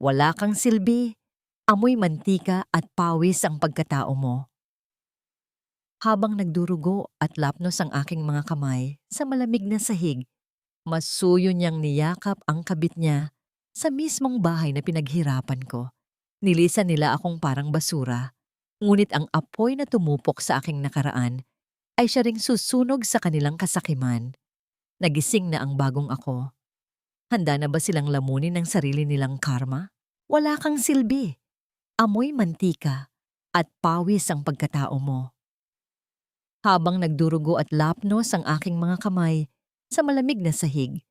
Wala kang silbi, amoy mantika at pawis ang pagkatao mo. Habang nagdurugo at lapnos ang aking mga kamay sa malamig na sahig, masuyo niyang niyakap ang kabit niya sa mismong bahay na pinaghirapan ko. Nilisan nila akong parang basura, ngunit ang apoy na tumupok sa aking nakaraan ay siya ring susunog sa kanilang kasakiman. Nagising na ang bagong ako. Handa na ba silang lamunin ang sarili nilang karma? Wala kang silbi, amoy mantika at pawis ang pagkatao mo. Habang nagdurugo at lapnos ang aking mga kamay sa malamig na sahig,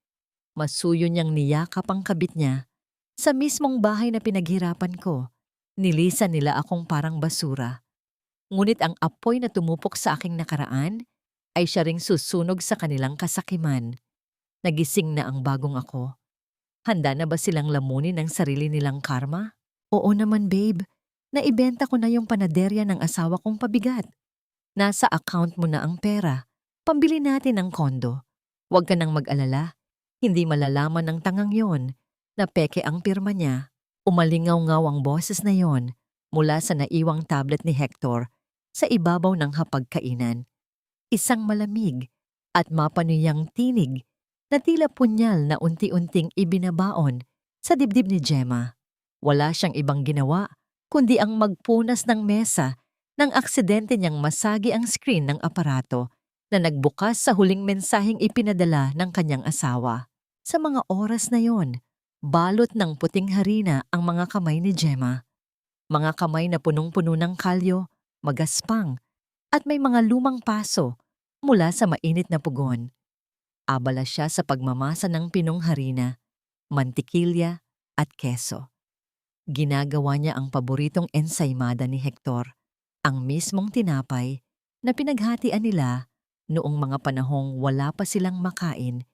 masuyo niyang niyakap ang kabit niya sa mismong bahay na pinaghirapan ko. Nilisan nila akong parang basura. Ngunit ang apoy na tumupok sa aking nakaraan ay siya ring susunog sa kanilang kasakiman. Nagising na ang bagong ako. Handa na ba silang lamunin ang sarili nilang karma? Oo naman babe, naibenta ko na yung panaderya ng asawa kong pabigat. Nasa account mo na ang pera. Pambili natin ng kondo. Huwag ka nang mag-alala. Hindi malalaman ng tangang yon na peke ang pirma niya. Umalingaw-ngaw ang boses na yon mula sa naiwang tablet ni Hector sa ibabaw ng hapagkainan. Isang malamig at mapanuyang tinig na tila punyal na unti-unting ibinabaon sa dibdib ni Gemma. Wala siyang ibang ginawa kundi ang magpunas ng mesa nang aksidente niyang masagi ang screen ng aparato na nagbukas sa huling mensaheng ipinadala ng kanyang asawa. Sa mga oras na yon, balot ng puting harina ang mga kamay ni Gemma. Mga kamay na punong-puno ng kalyo, magaspang, at may mga lumang paso mula sa mainit na pugon. Abala siya sa pagmamasa ng pinong harina, mantikilya at keso. Ginagawa niya ang paboritong ensaymada ni Hector, ang mismong tinapay na pinaghatian nila noong mga panahong wala pa silang makain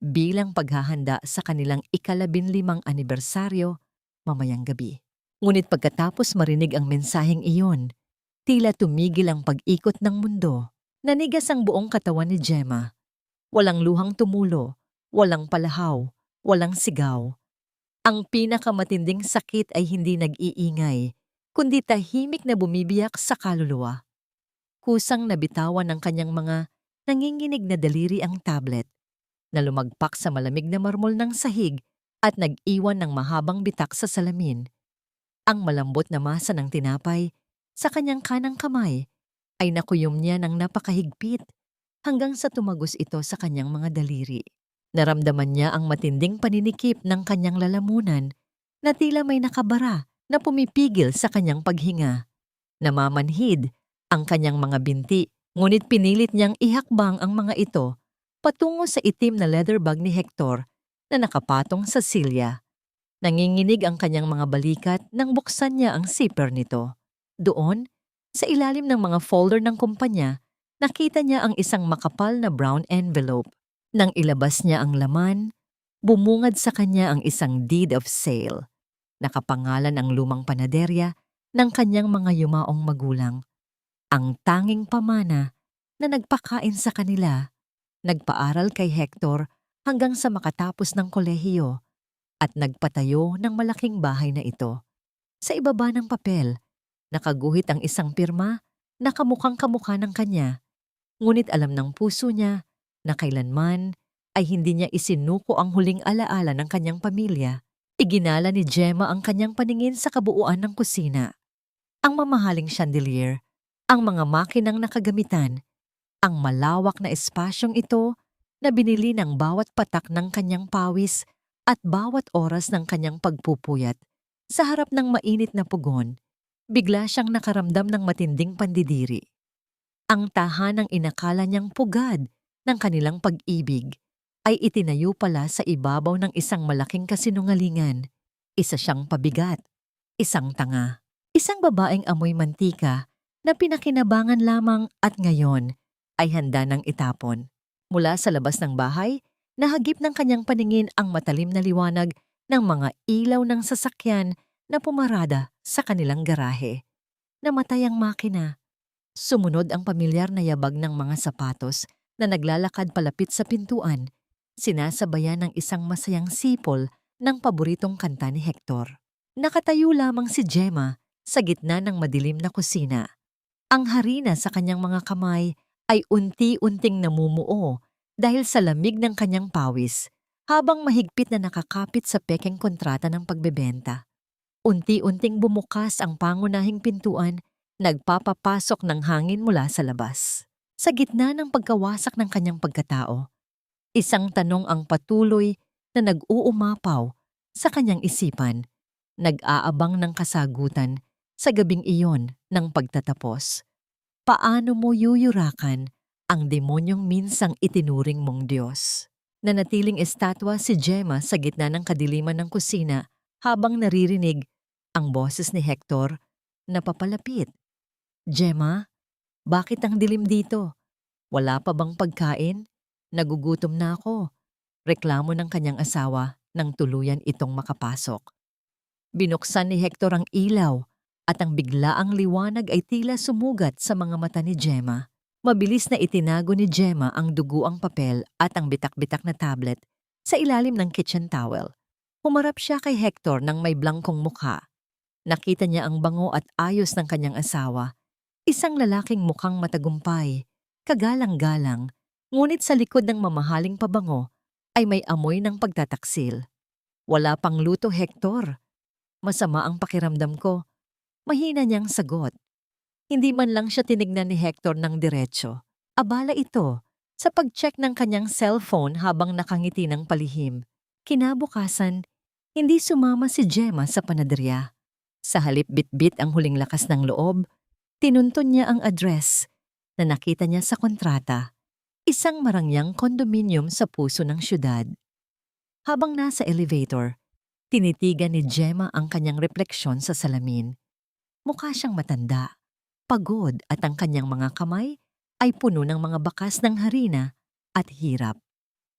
bilang paghahanda sa kanilang ika-15 anibersaryo mamayang gabi. Ngunit pagkatapos marinig ang mensaheng iyon, tila tumigil ang pag-ikot ng mundo. Nanigas ang buong katawan ni Gemma. Walang luhang tumulo, walang palahaw, walang sigaw. Ang pinakamatinding sakit ay hindi nag-iingay, kundi tahimik na bumibiyak sa kaluluwa. Kusang nabitawan ng kanyang mga nanginginig na daliri ang tablet, na lumagpak sa malamig na marmol ng sahig at nag-iwan ng mahabang bitak sa salamin. Ang malambot na masa ng tinapay sa kanyang kanang kamay ay nakuyom niya ng napakahigpit hanggang sa tumagos ito sa kanyang mga daliri. Naramdaman niya ang matinding paninikip ng kanyang lalamunan na tila may nakabara na pumipigil sa kanyang paghinga. Namamanhid ang kanyang mga binti, ngunit pinilit niyang ihakbang ang mga ito patungo sa itim na leather bag ni Hector na nakapatong sa silya. Nanginginig ang kanyang mga balikat nang buksan niya ang zipper nito. Doon, sa ilalim ng mga folder ng kumpanya, nakita niya ang isang makapal na brown envelope. Nang ilabas niya ang laman, bumungad sa kanya ang isang deed of sale. Nakapangalan ang lumang panaderya ng kanyang mga yumaong magulang. Ang tanging pamana na nagpakain sa kanila, nagpaaral kay Hector hanggang sa makatapos ng kolehiyo at nagpatayo ng malaking bahay na ito. Sa ibaba ng papel, nakaguhit ang isang pirma na kamukhang-kamukha ng kanya. Ngunit alam ng puso niya na kailanman ay hindi niya isinuko ang huling alaala ng kanyang pamilya. Iginala ni Gemma ang kanyang paningin sa kabuuan ng kusina. Ang mamahaling chandelier, ang mga makinang nakagamitan, ang malawak na espasyong ito na binili ng bawat patak ng kanyang pawis at bawat oras ng kanyang pagpupuyat. Sa harap ng mainit na pugon, bigla siyang nakaramdam ng matinding pandidiri. Ang tahanang inakala niyang pugad ng kanilang pag-ibig ay itinayo pala sa ibabaw ng isang malaking kasinungalingan. Isa siyang pabigat, isang tanga, isang babaeng amoy mantika na pinakinabangan lamang at ngayon ay handa ng itapon. Mula sa labas ng bahay, nahagip ng kanyang paningin ang matalim na liwanag ng mga ilaw ng sasakyan na pumarada sa kanilang garahe. Namatay ang makina. Sumunod ang pamilyar na yabag ng mga sapatos na naglalakad palapit sa pintuan, sinasabayan ng isang masayang sipol ng paboritong kanta ni Hector. Nakatayo lamang si Gemma sa gitna ng madilim na kusina. Ang harina sa kanyang mga kamay ay unti-unting namumuo dahil sa lamig ng kanyang pawis habang mahigpit na nakakapit sa pekeng kontrata ng pagbebenta. Unti-unting bumukas ang pangunahing pintuan, nagpapapasok ng hangin mula sa labas. Sa gitna ng pagkawasak ng kanyang pagkatao, isang tanong ang patuloy na nag-uumapaw sa kanyang isipan, nag-aabang ng kasagutan sa gabing iyon ng pagtatapos. Paano mo yuyurakan ang demonyong minsang itinuring mong Diyos? Nanatiling estatwa si Gemma sa gitna ng kadiliman ng kusina habang naririnig ang boses ni Hector na papalapit. Gemma, bakit ang dilim dito? Wala pa bang pagkain? Nagugutom na ako. Reklamo ng kanyang asawa nang tuluyan itong makapasok. Binuksan ni Hector ang ilaw at ang biglaang liwanag ay tila sumugat sa mga mata ni Gemma. Mabilis na itinago ni Gemma ang duguang papel at ang bitak-bitak na tablet sa ilalim ng kitchen towel. Humarap siya kay Hector nang may blangkong mukha. Nakita niya ang bango at ayos ng kanyang asawa. Isang lalaking mukhang matagumpay, kagalang-galang, ngunit sa likod ng mamahaling pabango ay may amoy ng pagtataksil. Wala pang luto, Hector. Masama ang pakiramdam ko. Mahina niyang sagot. Hindi man lang siya tinignan ni Hector ng diretsyo. Abala ito sa pag-check ng kanyang cellphone habang nakangiti ng palihim. Kinabukasan, hindi sumama si Gemma sa panaderya. Sa halip bitbit ang huling lakas ng loob, tinuntun niya ang address na nakita niya sa kontrata, isang marangyang kondominium sa puso ng syudad. Habang nasa elevator, tinitigan ni Gemma ang kanyang refleksyon sa salamin. Mukha siyang matanda, pagod at ang kanyang mga kamay ay puno ng mga bakas ng harina at hirap.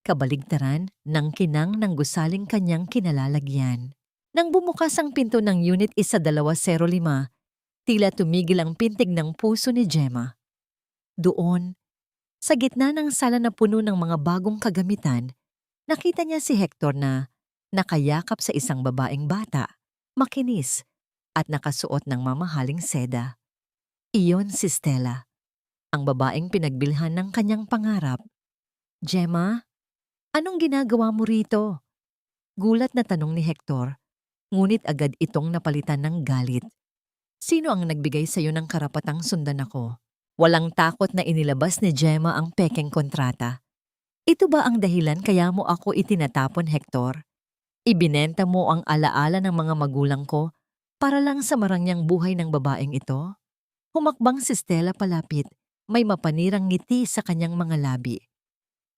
Kabaligtaran ng kinang ng gusaling kanyang kinalalagyan. Nang bumukas ang pinto ng Unit 1205, tila tumigil ang pintig ng puso ni Gemma. Doon, sa gitna ng sala na puno ng mga bagong kagamitan, nakita niya si Hector na nakayakap sa isang babaeng bata, makinis, at nakasuot ng mamahaling seda. Iyon si Stella, ang babaeng pinagbilhan ng kanyang pangarap. Gemma, anong ginagawa mo rito? Gulat na tanong ni Hector, ngunit agad itong napalitan ng galit. Sino ang nagbigay sa'yo ng karapatang sundan ako? Walang takot na inilabas ni Gemma ang pekeng kontrata. Ito ba ang dahilan kaya mo ako itinatapon, Hector? Ibinenta mo ang alaala ng mga magulang ko para lang sa marangyang buhay ng babaeng ito? Humakbang si Stella palapit, may mapanirang ngiti sa kanyang mga labi.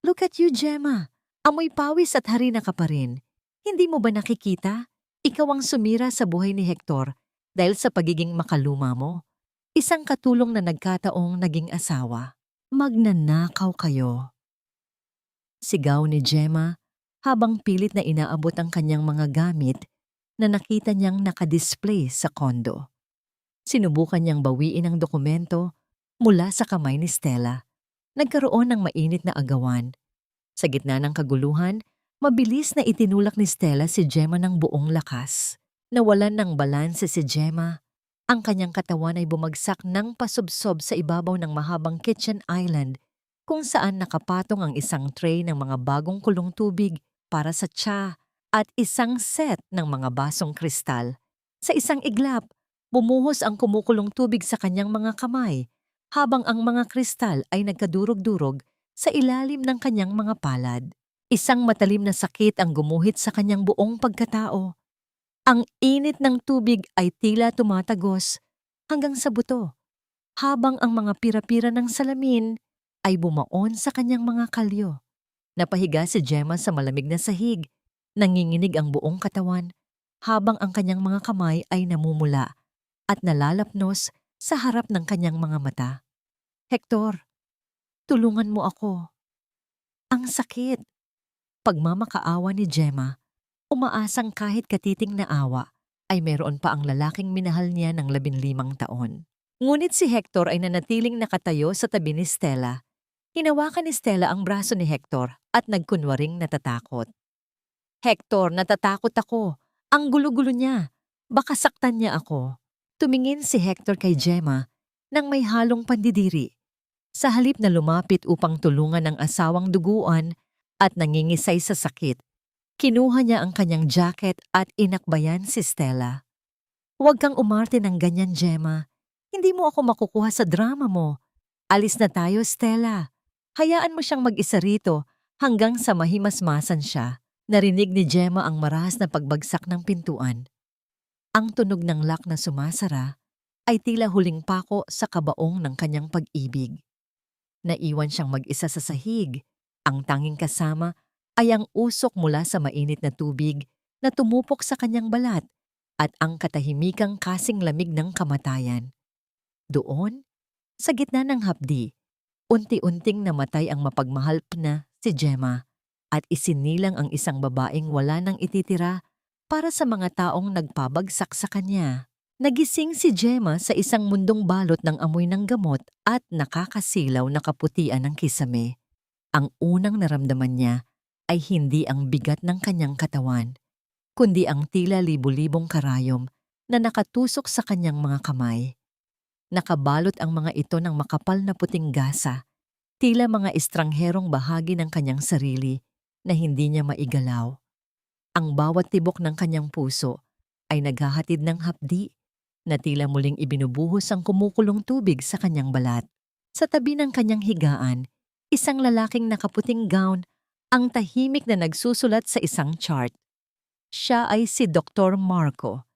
Look at you, Gemma. Amoy pawis at harina ka pa rin. Hindi mo ba nakikita? Ikaw ang sumira sa buhay ni Hector dahil sa pagiging makaluma mo. Isang katulong na nagkataong naging asawa. Magnanakaw kayo. Sigaw ni Gemma habang pilit na inaabot ang kanyang mga gamit na nakita niyang nakadisplay sa kondo. Sinubukan niyang bawiin ang dokumento mula sa kamay ni Stella. Nagkaroon ng mainit na agawan. Sa gitna ng kaguluhan, mabilis na itinulak ni Stella si Gemma ng buong lakas. Nawalan ng balanse si Gemma. Ang kanyang katawan ay bumagsak ng pasubsob sa ibabaw ng mahabang kitchen island kung saan nakapatong ang isang tray ng mga bagong kulong tubig para sa tsa at isang set ng mga basong kristal. Sa isang iglap, bumuhos ang kumukulong tubig sa kanyang mga kamay habang ang mga kristal ay nagkadurog-durog sa ilalim ng kanyang mga palad. Isang matalim na sakit ang gumuhit sa kanyang buong pagkatao. Ang init ng tubig ay tila tumatagos hanggang sa buto, habang ang mga pira-pira ng salamin ay bumaon sa kanyang mga kalyo. Napahiga si Gemma sa malamig na sahig, nanginginig ang buong katawan, habang ang kanyang mga kamay ay namumula at nalalapnos sa harap ng kanyang mga mata. Hector, tulungan mo ako. Ang sakit. Pagmamakaawa ni Gemma, umaasang kahit katiting na awa ay meron pa ang lalaking minahal niya ng 15 taon. Ngunit si Hector ay nanatiling nakatayo sa tabi ni Stella. Hinawakan ni Stella ang braso ni Hector at nagkunwaring natatakot. Hector, natatakot ako. Ang gulo-gulo niya. Baka saktan niya ako. Tumingin si Hector kay Gemma nang may halong pandidiri. Sa halip na lumapit upang tulungan ang asawang duguan at nangingisay sa sakit, kinuha niya ang kanyang jacket at inakbayan si Stella. Huwag kang umarte ng ganyan, Gemma. Hindi mo ako makukuha sa drama mo. Alis na tayo, Stella. Hayaan mo siyang mag-isa rito hanggang sa mahimasmasan siya. Narinig ni Gemma ang marahas na pagbagsak ng pintuan. Ang tunog ng lock na sumasara ay tila huling pako sa kabaong ng kanyang pag-ibig. Naiwan siyang mag-isa sa sahig. Ang tanging kasama ay ang usok mula sa mainit na tubig na tumupok sa kanyang balat at ang katahimikang kasing lamig ng kamatayan. Doon, sa gitna ng hapdi, unti-unting namatay ang mapagmahal na si Gemma at isinilang ang isang babaeng wala nang ititira para sa mga taong nagpabagsak sa kanya. Nagising si Gemma sa isang mundong balot ng amoy ng gamot at nakakasilaw na kaputian ng kisame. Ang unang naramdaman niya ay hindi ang bigat ng kanyang katawan, kundi ang tila libu-libong karayom na nakatusok sa kanyang mga kamay. Nakabalot ang mga ito ng makapal na puting gasa, tila mga estrangherong bahagi ng kanyang sarili na hindi niya maigalaw. Ang bawat tibok ng kanyang puso ay naghahatid ng hapdi na tila muling ibinubuhos ang kumukulong tubig sa kanyang balat. Sa tabi ng kanyang higaan, isang lalaking nakaputing gown ang tahimik na nagsusulat sa isang chart. Siya ay si Dr. Marco.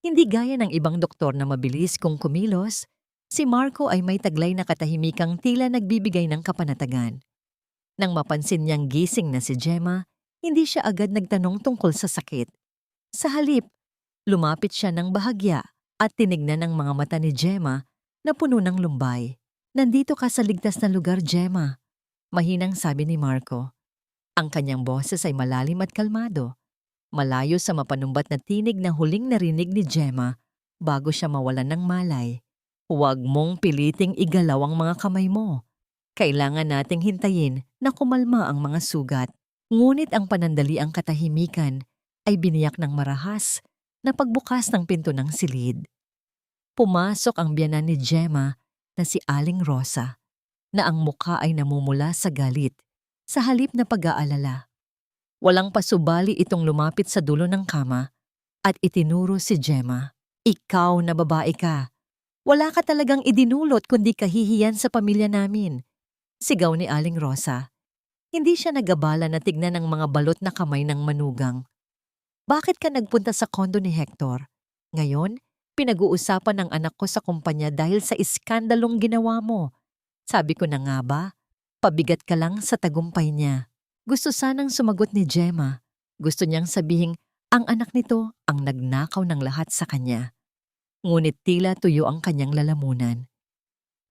Hindi gaya ng ibang doktor na mabilis kung kumilos, si Marco ay may taglay na katahimikang tila nagbibigay ng kapanatagan. Nang mapansin niyang gising na si Gemma, hindi siya agad nagtanong tungkol sa sakit. Sa halip, lumapit siya ng bahagya at tinignan ang mga mata ni Gemma na puno ng lumbay. Nandito ka sa ligtas na lugar, Gemma, mahinang sabi ni Marco. Ang kanyang boses ay malalim at kalmado, malayo sa mapanumbat na tinig na huling narinig ni Gemma bago siya mawalan ng malay. Huwag mong piliting igalaw ang mga kamay mo. Kailangan nating hintayin na kumalma ang mga sugat. Ngunit ang panandaliang katahimikan ay biniyak ng marahas na pagbukas ng pinto ng silid. Pumasok ang biyanan ni Gemma na si Aling Rosa, na ang mukha ay namumula sa galit, sa halip na pag-aalala. Walang pasubali itong lumapit sa dulo ng kama at itinuro si Gemma. Ikaw na babae ka. Wala ka talagang idinulot kundi kahihiyan sa pamilya namin. Sigaw ni Aling Rosa. Hindi siya nagabala na tignan ang mga balot na kamay ng manugang. Bakit ka nagpunta sa kondo ni Hector? Ngayon, pinag-uusapan ng anak ko sa kumpanya dahil sa iskandalong ginawa mo. Sabi ko na nga ba, pabigat ka lang sa tagumpay niya. Gusto sanang sumagot ni Gemma. Gusto niyang sabihing ang anak nito ang nagnakaw ng lahat sa kanya. Ngunit tila tuyo ang kanyang lalamunan.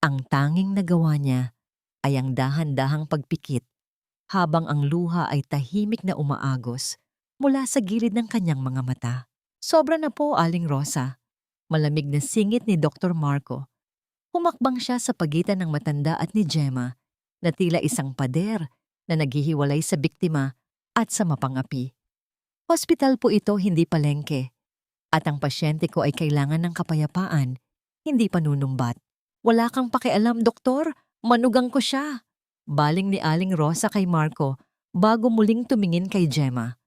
Ang tanging nagawa niya ay ang dahan-dahang pagpikit habang ang luha ay tahimik na umaagos mula sa gilid ng kanyang mga mata. Sobra na po, Aling Rosa. Malamig na singit ni Dr. Marco. Humakbang siya sa pagitan ng matanda at ni Gemma na tila isang pader na naghihiwalay sa biktima at sa mapangapi. Hospital po ito, hindi palengke. At ang pasyente ko ay kailangan ng kapayapaan, hindi panunumbat. Wala kang pakialam, doktor. Manugang ko siya. Baling ni Aling Rosa kay Marco bago muling tumingin kay Gemma.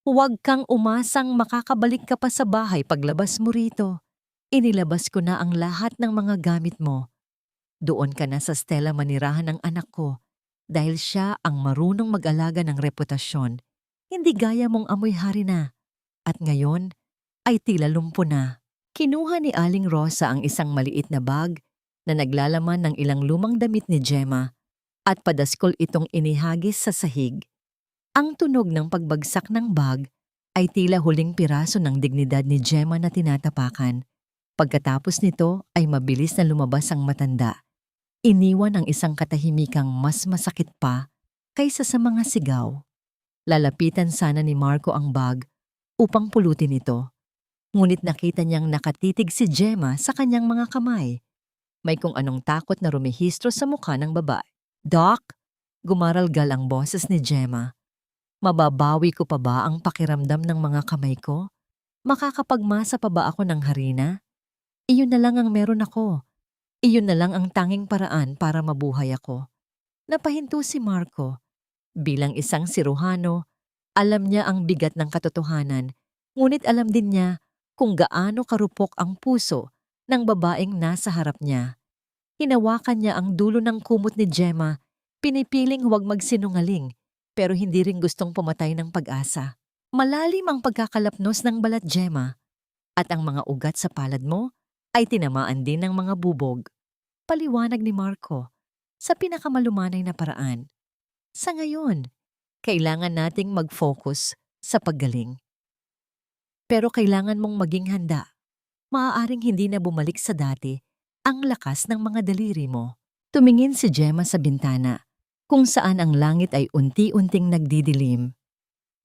Huwag kang umasang makakabalik ka pa sa bahay paglabas mo rito. Inilabas ko na ang lahat ng mga gamit mo. Doon ka na sa Stella manirahan ng anak ko dahil siya ang marunong mag-alaga ng reputasyon. Hindi gaya mong amoy hari na. At ngayon ay tila lumpo na. Kinuha ni Aling Rosa ang isang maliit na bag na naglalaman ng ilang lumang damit ni Gemma at padaskol itong inihagis sa sahig. Ang tunog ng pagbagsak ng bag ay tila huling piraso ng dignidad ni Gemma na tinatapakan. Pagkatapos nito ay mabilis na lumabas ang matanda. Iniwan ang isang katahimikang mas masakit pa kaysa sa mga sigaw. Lalapitan sana ni Marco ang bag upang pulutin ito. Ngunit nakita niyang nakatitig si Gemma sa kanyang mga kamay. May kung anong takot na rumihistro sa mukha ng babae. Doc, gumaralgal ang boses ni Gemma. Mababawi ko pa ba ang pakiramdam ng mga kamay ko? Makakapagmasa pa ba ako ng harina? Iyon na lang ang meron ako. Iyon na lang ang tanging paraan para mabuhay ako. Napahinto si Marco. Bilang isang siruhano, alam niya ang bigat ng katotohanan, ngunit alam din niya kung gaano karupok ang puso ng babaeng nasa harap niya. Hinawakan niya ang dulo ng kumot ni Gemma, pinipiling huwag magsinungaling, pero hindi rin gustong pumatay ng pag-asa. Malalim ang pagkakalapnos ng balat, Gemma, at ang mga ugat sa palad mo ay tinamaan din ng mga bubog. Paliwanag ni Marco sa pinakamalumanay na paraan. Sa ngayon, kailangan nating mag-focus sa paggaling. Pero kailangan mong maging handa. Maaaring hindi na bumalik sa dati ang lakas ng mga daliri mo. Tumingin si Gemma sa bintana, kung saan ang langit ay unti-unting nagdidilim.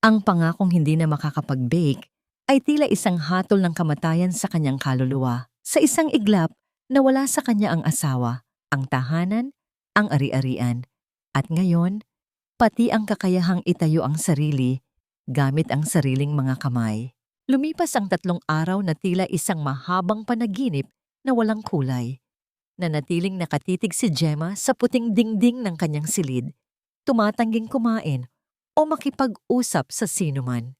Ang pangakong hindi na makakapag-bake ay tila isang hatol ng kamatayan sa kanyang kaluluwa. Sa isang iglap, nawala sa kanya ang asawa, ang tahanan, ang ari-arian, at ngayon, pati ang kakayahang itayo ang sarili gamit ang sariling mga kamay. Lumipas ang 3 araw na tila isang mahabang panaginip na walang kulay. Nanatiling nakatitig si Gemma sa puting dingding ng kanyang silid, tumatangging kumain o makipag-usap sa sinuman.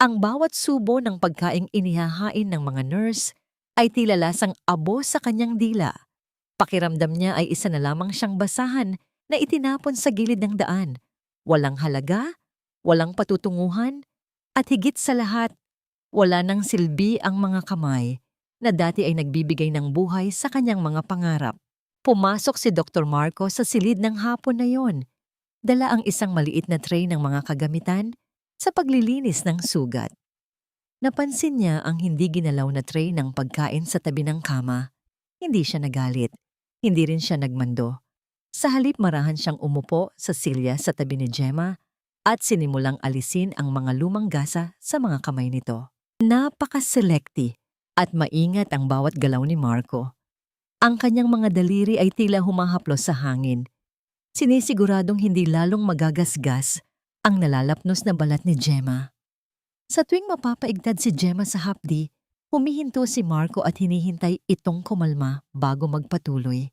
Ang bawat subo ng pagkaing inihahain ng mga nurse ay tila lasang abo sa kanyang dila. Pakiramdam niya ay isa na lamang siyang basahan na itinapon sa gilid ng daan. Walang halaga, walang patutunguhan, at higit sa lahat, wala nang silbi ang mga kamay na dati ay nagbibigay ng buhay sa kanyang mga pangarap. Pumasok si Dr. Marco sa silid ng hapon na yon. Dala ang isang maliit na tray ng mga kagamitan sa paglilinis ng sugat. Napansin niya ang hindi ginalaw na tray ng pagkain sa tabi ng kama. Hindi siya nagalit. Hindi rin siya nagmando. Sa halip marahan siyang umupo sa silya sa tabi ni Gemma at sinimulang alisin ang mga lumang gasa sa mga kamay nito. Napaka-selekti at maingat ang bawat galaw ni Marco. Ang kanyang mga daliri ay tila humahaplos sa hangin. Sinisiguradong hindi lalong magagasgas ang nalalapnos na balat ni Gemma. Sa tuwing mapapaigtad si Gemma sa hapdi, humihinto si Marco at hinihintay itong kumalma bago magpatuloy.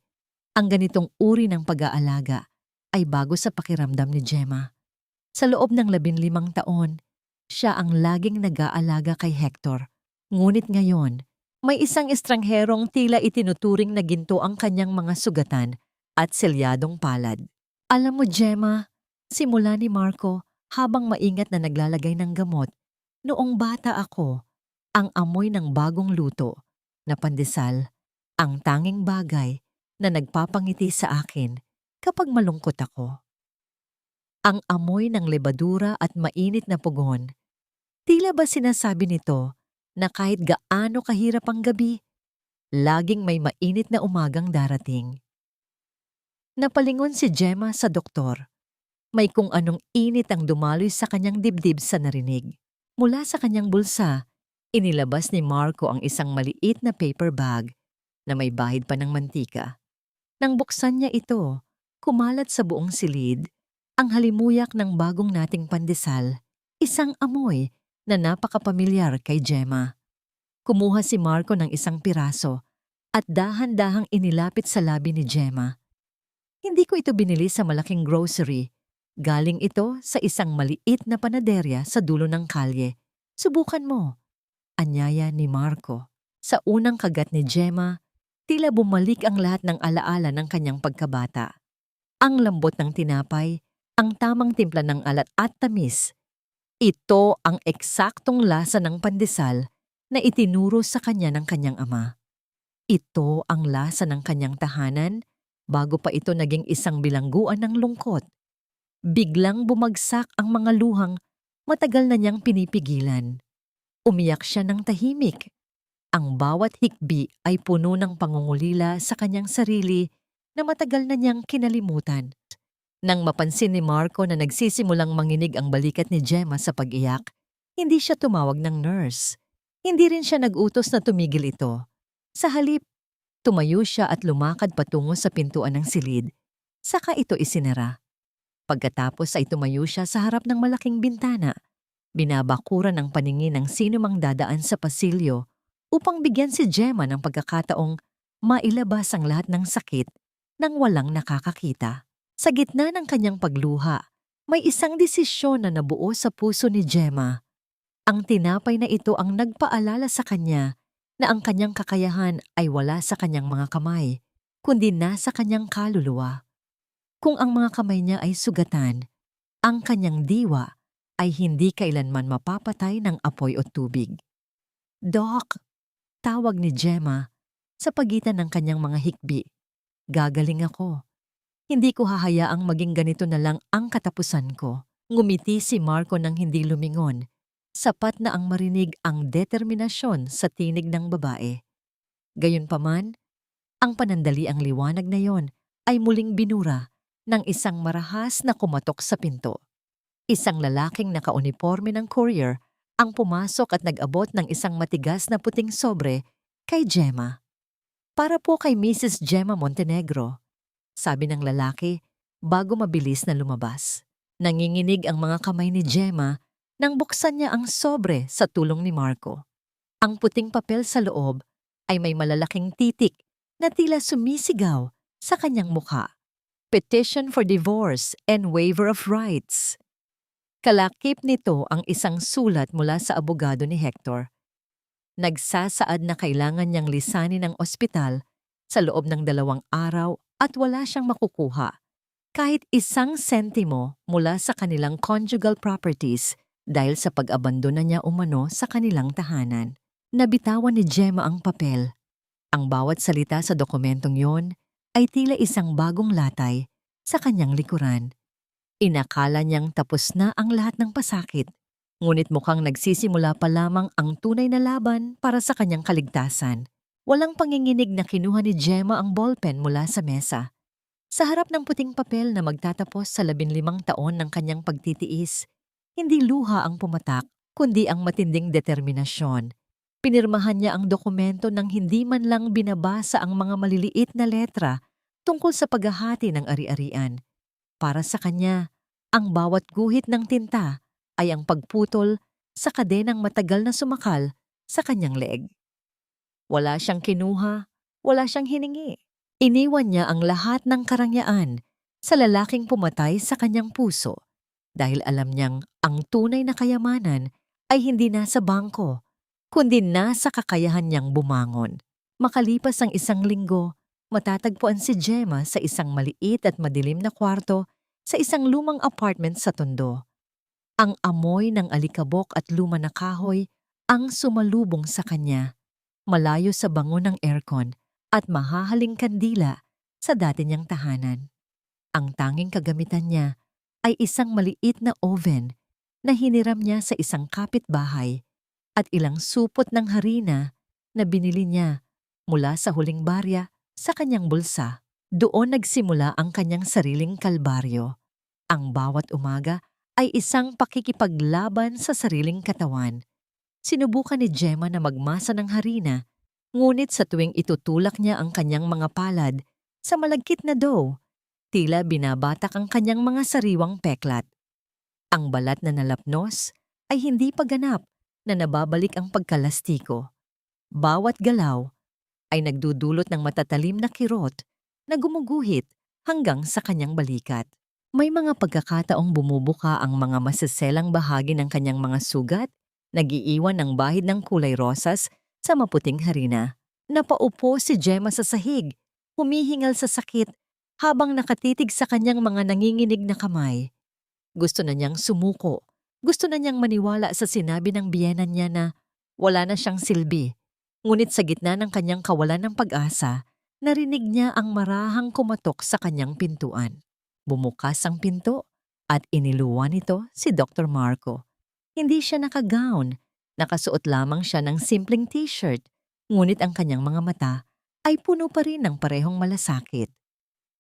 Ang ganitong uri ng pag-aalaga ay bago sa pakiramdam ni Gemma. Sa loob ng 15 taon, siya ang laging nag-aalaga kay Hector. Ngunit ngayon, may isang estrangherong tila itinuturing na ginto ang kanyang mga sugatan at selyadong palad. Alam mo, Gemma, simula ni Marco habang maingat na naglalagay ng gamot, noong bata ako, ang amoy ng bagong luto na pandesal, ang tanging bagay na nagpapangiti sa akin kapag malungkot ako. Ang amoy ng lebadura at mainit na pugon. Tila ba sinasabi nito na kahit gaano kahirap ang gabi, laging may mainit na umagang darating. Napalingon si Gemma sa doktor. May kung anong init ang dumaloy sa kanyang dibdib sa narinig. Mula sa kanyang bulsa, inilabas ni Marco ang isang maliit na paper bag na may bahid pa ng mantika. Nang buksan niya ito, kumalat sa buong silid ang halimuyak ng bagong nating pandesal, isang amoy na napakapamilyar kay Gemma. Kumuha si Marco ng isang piraso at dahan-dahang inilapit sa labi ni Gemma. Hindi ko ito binili sa malaking grocery. Galing ito sa isang maliit na panaderya sa dulo ng kalye. Subukan mo. Anyaya ni Marco. Sa unang kagat ni Gemma, tila bumalik ang lahat ng alaala ng kanyang pagkabata. Ang lambot ng tinapay, ang tamang timpla ng alat at tamis. Ito ang eksaktong lasa ng pandesal na itinuro sa kanya ng kanyang ama. Ito ang lasa ng kanyang tahanan bago pa ito naging isang bilangguan ng lungkot. Biglang bumagsak ang mga luhang matagal na niyang pinipigilan. Umiyak siya ng tahimik. Ang bawat hikbi ay puno ng pangungulila sa kanyang sarili na matagal na niyang kinalimutan. Nang mapansin ni Marco na nagsisimulang manginig ang balikat ni Gemma sa pag-iyak, hindi siya tumawag ng nurse. Hindi rin siya nag-utos na tumigil ito. Sa halip, tumayo siya at lumakad patungo sa pintuan ng silid. Saka ito isinara. Pagkatapos ay tumayo siya sa harap ng malaking bintana. Binabakuran ang paningin ng sino mang dadaan sa pasilyo upang bigyan si Gemma ng pagkakataong mailabas ang lahat ng sakit nang walang nakakakita. Sa gitna ng kanyang pagluha, may isang desisyon na nabuo sa puso ni Gemma. Ang tinapay na ito ang nagpaalala sa kanya na ang kanyang kakayahan ay wala sa kanyang mga kamay, kundi nasa kanyang kaluluwa. Kung ang mga kamay niya ay sugatan, ang kanyang diwa ay hindi kailanman mapapatay ng apoy o tubig. Doc, tawag ni Gemma sa pagitan ng kanyang mga hikbi. Gagaling ako. Hindi ko hahayaang maging ganito na lang ang katapusan ko. Ngumiti si Marco nang hindi lumingon. Sapat na ang marinig ang determinasyon sa tinig ng babae. Gayunpaman, ang panandaliang liwanag na yon ay muling binura ng isang marahas na kumatok sa pinto. Isang lalaking nakauniporme ng courier ang pumasok at nag-abot ng isang matigas na puting sobre kay Gemma. Para po kay Mrs. Gemma Montenegro, sabi ng lalaki bago mabilis na lumabas. Nanginginig ang mga kamay ni Gemma nang buksan niya ang sobre sa tulong ni Marco. Ang puting papel sa loob ay may malalaking titik na tila sumisigaw sa kanyang mukha. Petition for divorce and waiver of rights. Kalakip nito ang isang sulat mula sa abogado ni Hector. Nagsasaad na kailangan niyang lisanin ang ospital sa loob ng 2 araw at wala siyang makukuha kahit 1 sentimo mula sa kanilang conjugal properties dahil sa pag-abandona niya umano sa kanilang tahanan. Nabitawan ni Gemma ang papel. Ang bawat salita sa dokumentong yon ay tila isang bagong latay sa kanyang likuran. Inakala niyang tapos na ang lahat ng pasakit, ngunit mukhang nagsisimula pa lamang ang tunay na laban para sa kanyang kaligtasan. Walang panginginig na kinuha ni Gemma ang ballpen mula sa mesa. Sa harap ng puting papel na magtatapos sa 15 taon ng kanyang pagtitiis, hindi luha ang pumatak, kundi ang matinding determinasyon. Pinirmahan niya ang dokumento nang hindi man lang binabasa ang mga maliliit na letra tungkol sa paghahati ng ari-arian. Para sa kanya, ang bawat guhit ng tinta ay ang pagputol sa kadenang matagal na sumakal sa kanyang leeg. Wala siyang kinuha, wala siyang hiningi. Iniwan niya ang lahat ng karangyaan sa lalaking pumatay sa kanyang puso dahil alam niyang ang tunay na kayamanan ay hindi nasa bangko, kundi nasa kakayahan niyang bumangon. Makalipas ang 1 linggo, matatagpuan si Gemma sa isang maliit at madilim na kwarto sa isang lumang apartment sa Tondo. Ang amoy ng alikabok at luma na kahoy ang sumalubong sa kanya, malayo sa bango ng aircon at mahahaling kandila sa dati niyang tahanan. Ang tanging kagamitan niya ay isang maliit na oven na hiniram niya sa isang kapitbahay at ilang supot ng harina na binili niya mula sa huling barya sa kanyang bulsa. Doon nagsimula ang kanyang sariling kalbaryo. Ang bawat umaga ay isang pakikipaglaban sa sariling katawan. Sinubukan ni Gemma na magmasa ng harina, ngunit sa tuwing itutulak niya ang kanyang mga palad sa malagkit na dough, tila binabatak ang kanyang mga sariwang peklat. Ang balat na nalapnos ay hindi pa ganap na nababalik ang pagkalastiko. Bawat galaw ay nagdudulot ng matatalim na kirot na gumuguhit hanggang sa kanyang balikat. May mga pagkakataong bumubuka ang mga masaselang bahagi ng kanyang mga sugat, nag-iiwan ng bahid ng kulay rosas sa maputing harina. Napaupo si Gemma sa sahig, humihingal sa sakit habang nakatitig sa kanyang mga nanginginig na kamay. Gusto na niyang sumuko, gusto na niyang maniwala sa sinabi ng biyenan niya na wala na siyang silbi. Ngunit sa gitna ng kanyang kawalan ng pag-asa, narinig niya ang marahang kumatok sa kanyang pintuan. Bumukas ang pinto at iniluwan nito si Dr. Marco. Hindi siya naka-gown, nakasuot lamang siya ng simpleng t-shirt, ngunit ang kanyang mga mata ay puno pa rin ng parehong malasakit.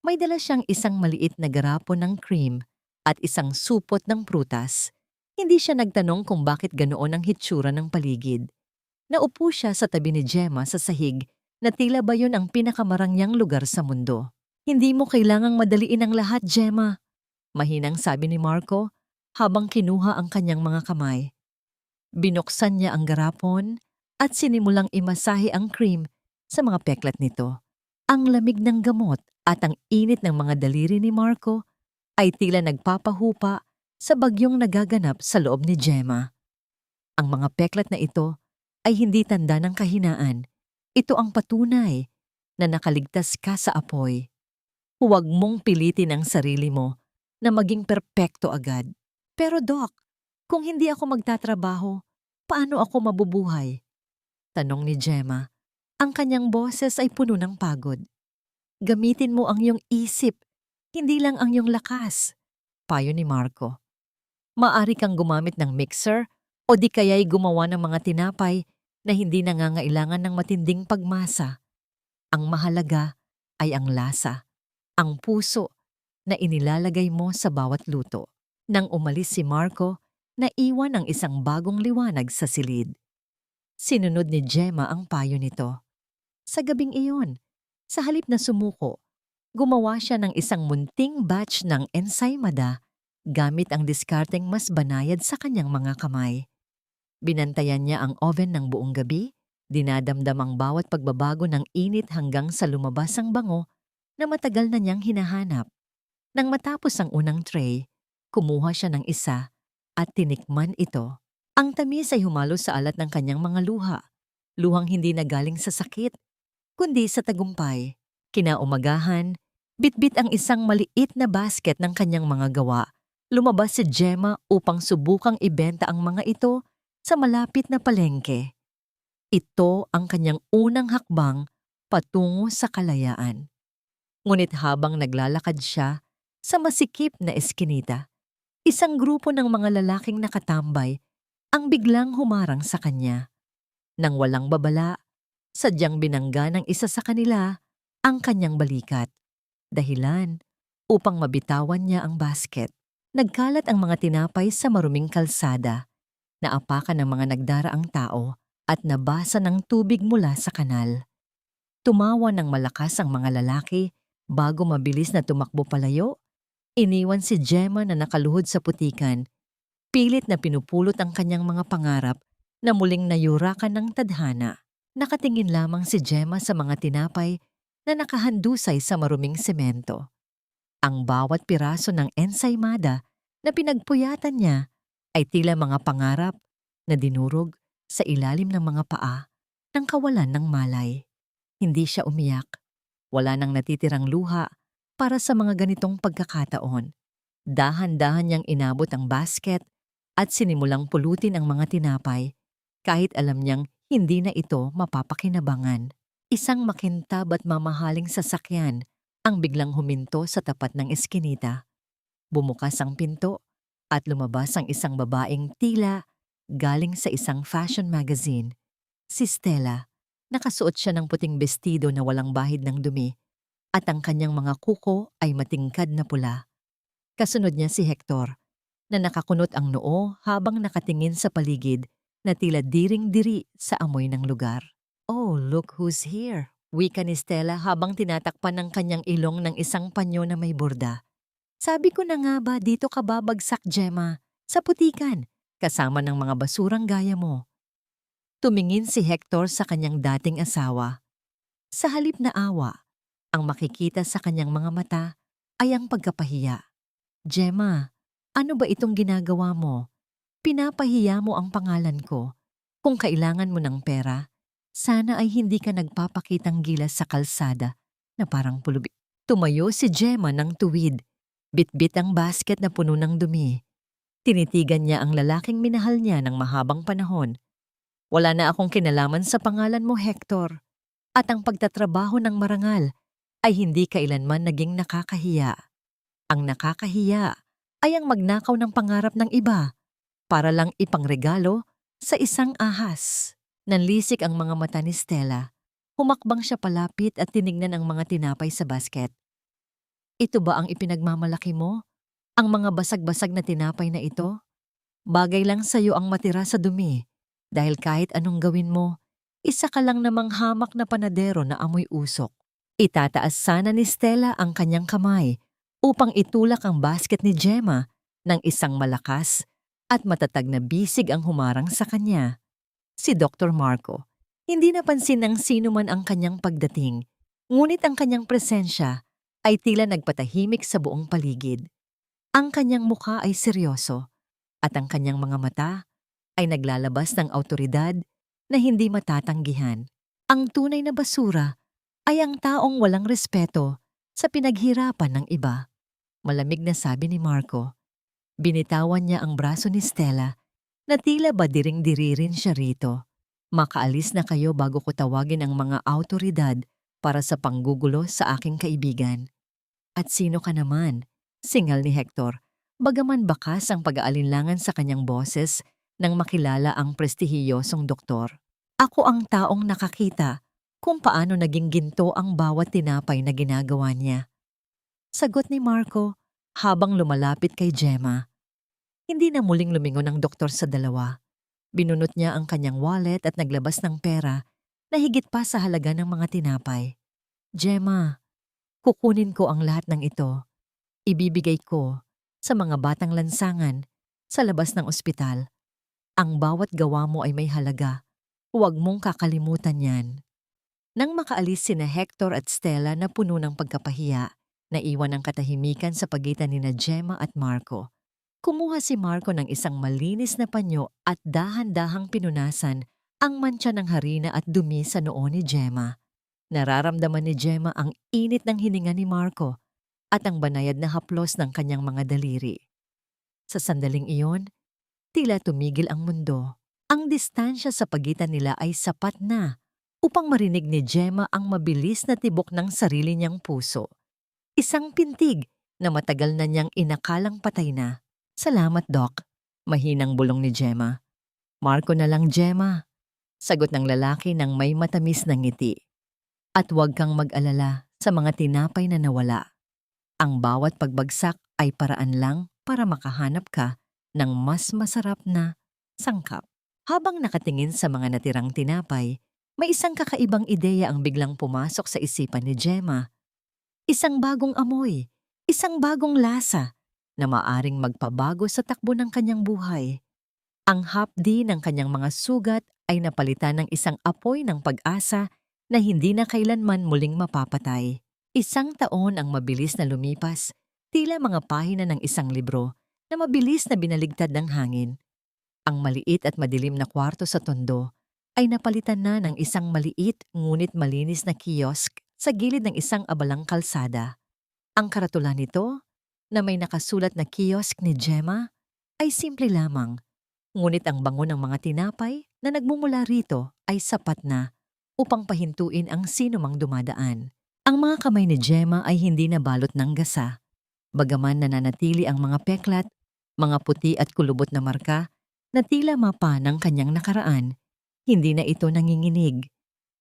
May dala siyang isang maliit na garapon ng cream at isang supot ng prutas. Hindi siya nagtanong kung bakit ganoon ang hitsura ng paligid. Naupo siya sa tabi ni Gemma sa sahig na tila ba yun ang pinakamarangyang lugar sa mundo. Hindi mo kailangang madaliin ang lahat, Gemma, mahinang sabi ni Marco habang kinuha ang kanyang mga kamay. Binuksan niya ang garapon at sinimulang imasahe ang cream sa mga peklat nito. Ang lamig ng gamot at ang init ng mga daliri ni Marco ay tila nagpapahupa sa bagyong nagaganap sa loob ni Gemma. Ang mga peklat na ito ay hindi tanda ng kahinaan. Ito ang patunay na nakaligtas ka sa apoy. Huwag mong pilitin ang sarili mo na maging perpekto agad. Pero Doc, kung hindi ako magtatrabaho, paano ako mabubuhay? Tanong ni Gemma. Ang kanyang boses ay puno ng pagod. Gamitin mo ang iyong isip, hindi lang ang iyong lakas. Payo ni Marco. Maari kang gumamit ng mixer o di kaya'y gumawa ng mga tinapay na hindi nangangailangan ng matinding pagmasa. Ang mahalaga ay ang lasa, ang puso na inilalagay mo sa bawat luto. Nang umalis si Marco, naiwan ang isang bagong liwanag sa silid. Sinunod ni Gemma ang payo nito. Sa gabing iyon, sa halip na sumuko, gumawa siya ng isang munting batch ng ensaymada gamit ang diskarteng mas banayad sa kanyang mga kamay. Binantayan niya ang oven ng buong gabi, dinadamdam ang bawat pagbabago ng init hanggang sa lumabas ang bango na matagal na niyang hinahanap. Nang matapos ang unang tray, kumuha siya ng isa at tinikman ito. Ang tamis ay humalo sa alat ng kanyang mga luha. Luhang hindi na galing sa sakit, kundi sa tagumpay. Kinaumagahan, bitbit ang isang maliit na basket ng kanyang mga gawa. Lumabas si Gemma upang subukang ibenta ang mga ito sa malapit na palengke. Ito ang kanyang unang hakbang patungo sa kalayaan. Ngunit habang naglalakad siya sa masikip na eskinita, isang grupo ng mga lalaking nakatambay ang biglang humarang sa kanya. Nang walang babala, sadyang binangga ng isa sa kanila ang kanyang balikat. Dahilan upang mabitawan niya ang basket. Nagkalat ang mga tinapay sa maruming kalsada. Naapakan ng mga nagdaraang tao at nabasa ng tubig mula sa kanal. Tumawa ng malakas ang mga lalaki bago mabilis na tumakbo palayo. Iniwan si Gemma na nakaluhod sa putikan. Pilit na pinupulot ang kanyang mga pangarap na muling nayurakan ng tadhana. Nakatingin lamang si Gemma sa mga tinapay na nakahandusay sa maruming semento. Ang bawat piraso ng ensaymada na pinagpuyatan niya ay tila mga pangarap na dinurog sa ilalim ng mga paa ng kawalan ng malay. Hindi siya umiyak. Wala nang natitirang luha para sa mga ganitong pagkakataon. Dahan-dahan niyang inabot ang basket at sinimulang pulutin ang mga tinapay kahit alam niyang hindi na ito mapapakinabangan. Isang makintab at mamahaling sasakyan ang biglang huminto sa tapat ng eskinita. Bumukas ang pinto at lumabas ang isang babaeng tila galing sa isang fashion magazine. Si Stella. Nakasuot siya ng puting bestido na walang bahid ng dumi at ang kanyang mga kuko ay matingkad na pula. Kasunod niya si Hector na nakakunot ang noo habang nakatingin sa paligid na tila diring-diri sa amoy ng lugar. Oh, look who's here! Wika ni Stella habang tinatakpan ng kanyang ilong ng isang panyo na may burda. Sabi ko na nga ba dito ka babagsak, Gemma? Sa putikan, kasama ng mga basurang gaya mo. Tumingin si Hector sa kanyang dating asawa. Sa halip na awa, ang makikita sa kanyang mga mata ay ang pagkapahiya. Gemma, ano ba itong ginagawa mo? Pinapahiya mo ang pangalan ko. Kung kailangan mo ng pera, sana ay hindi ka nagpapakitang gilas sa kalsada na parang pulubi. Tumayo si Gemma ng tuwid. Bitbit ang basket na puno ng dumi. Tinitigan niya ang lalaking minahal niya ng mahabang panahon. Wala na akong kinalaman sa pangalan mo, Hector. At ang pagtatrabaho ng marangal ay hindi kailanman naging nakakahiya. Ang nakakahiya ay ang magnakaw ng pangarap ng iba para lang ipangregalo sa isang ahas. Nanlisik ang mga mata ni Stella. Humakbang siya palapit at tinignan ang mga tinapay sa basket. Ito ba ang ipinagmamalaki mo? Ang mga basag-basag na tinapay na ito? Bagay lang sa'yo ang matira sa dumi dahil kahit anong gawin mo, isa ka lang namang hamak na panadero na amoy usok. Itataas sana ni Stella ang kanyang kamay upang itulak ang basket ni Gemma ng isang malakas At matatag na bisig ang humarang sa kanya. Si Dr. Marco. Hindi napansin ng sino man ang kanyang pagdating, ngunit ang kanyang presensya ay tila nagpatahimik sa buong paligid. Ang kanyang mukha ay seryoso at ang kanyang mga mata ay naglalabas ng awtoridad na hindi matatanggihan. Ang tunay na basura ay ang taong walang respeto sa pinaghirapan ng iba. Malamig na sabi ni Marco. Binitawan niya ang braso ni Stella na tila badiring-diri rin siya rito. Makaalis na kayo bago ko tawagin ang mga awtoridad para sa panggugulo sa aking kaibigan. At sino ka naman? Singal ni Hector. Bagaman bakas ang pag-aalinlangan sa kanyang boses nang makilala ang prestihiyosong doktor. Ako ang taong nakakita kung paano naging ginto ang bawat tinapay na ginagawa niya. Sagot ni Marco habang lumalapit kay Gemma. Hindi na muling lumingon ang doktor sa dalawa. Binunot niya ang kanyang wallet at naglabas ng pera na higit pa sa halaga ng mga tinapay. Gemma, kukunin ko ang lahat ng ito. Ibibigay ko sa mga batang lansangan sa labas ng ospital. Ang bawat gawa mo ay may halaga. Huwag mong kakalimutan yan. Nang makaalis sina Hector at Stella na puno ng pagkapahiya, naiwan ang katahimikan sa pagitan nina Gemma at Marco. Kumuha si Marco ng isang malinis na panyo at dahan-dahang pinunasan ang mantsa ng harina at dumi sa noo ni Gemma. Nararamdaman ni Gemma ang init ng hininga ni Marco at ang banayad na haplos ng kanyang mga daliri. Sa sandaling iyon, tila tumigil ang mundo. Ang distansya sa pagitan nila ay sapat na upang marinig ni Gemma ang mabilis na tibok ng sarili niyang puso. Isang pintig na matagal na niyang inakalang patay na. Salamat, Doc. Mahinang bulong ni Gemma. Marco na lang, Gemma. Sagot ng lalaki ng may matamis na ngiti. At huwag kang mag-alala sa mga tinapay na nawala. Ang bawat pagbagsak ay paraan lang para makahanap ka ng mas masarap na sangkap. Habang nakatingin sa mga natirang tinapay, may isang kakaibang ideya ang biglang pumasok sa isipan ni Gemma. Isang bagong amoy, isang bagong lasa na maaring magpabago sa takbo ng kanyang buhay. Ang hapdi ng kanyang mga sugat ay napalitan ng isang apoy ng pag-asa na hindi na kailanman muling mapapatay. Isang taon ang mabilis na lumipas, tila mga pahina ng isang libro na mabilis na binaligtad ng hangin. Ang maliit at madilim na kwarto sa tondo ay napalitan na ng isang maliit ngunit malinis na kiosk sa gilid ng isang abalang kalsada. Ang karatula nito, na may nakasulat na kiosk ni Gemma, ay simple lamang. Ngunit ang bango ng mga tinapay na nagmumula rito ay sapat na upang pahintuin ang sino mang dumadaan. Ang mga kamay ni Gemma ay hindi nabalot ng gasa. Bagaman nananatili ang mga peklat, mga puti at kulubot na marka na tila mapa ng kanyang nakaraan, hindi na ito nanginginig.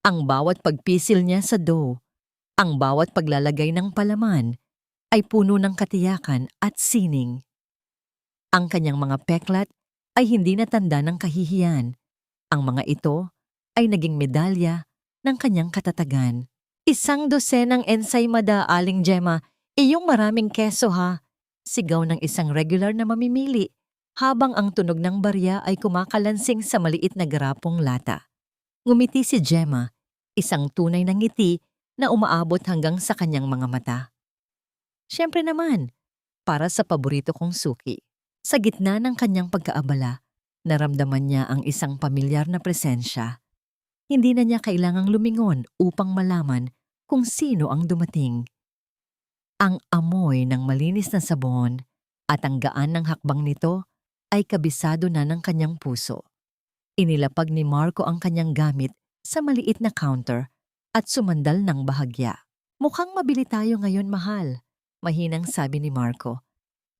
Ang bawat pagpisil niya sa dough, ang bawat paglalagay ng palaman, ay puno ng katiyakan at sining. Ang kanyang mga peklat ay hindi natanda ng kahihiyan. Ang mga ito ay naging medalya ng kanyang katatagan. Isang dosenang ensaymada, Aling Gemma, iyong maraming keso ha. Sigaw ng isang regular na mamimili habang ang tunog ng barya ay kumakalansing sa maliit na garapong lata. Ngumiti si Gemma, isang tunay na ngiti na umaabot hanggang sa kanyang mga mata. Siyempre naman, para sa paborito kong suki. Sa gitna ng kanyang pagkaabala, naramdaman niya ang isang pamilyar na presensya. Hindi na niya kailangang lumingon upang malaman kung sino ang dumating. Ang amoy ng malinis na sabon at ang gaan ng hakbang nito ay kabisado na ng kanyang puso. Inilapag ni Marco ang kanyang gamit sa maliit na counter at sumandal ng bahagya. Mukhang mabili tayo ngayon, mahal, mahinang sabi ni Marco.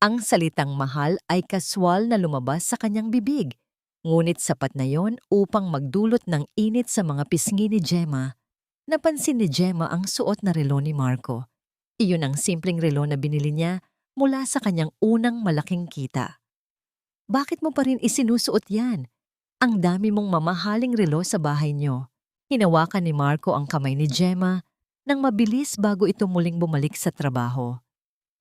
Ang salitang mahal ay kaswal na lumabas sa kanyang bibig, ngunit sapat na yon upang magdulot ng init sa mga pisngi ni Gemma. Napansin ni Gemma ang suot na relo ni Marco. Iyon ang simpleng relo na binili niya mula sa kanyang unang malaking kita. Bakit mo pa rin isinusuot yan? Ang dami mong mamahaling relo sa bahay niyo. Hinawakan ni Marco ang kamay ni Gemma nang mabilis bago ito muling bumalik sa trabaho.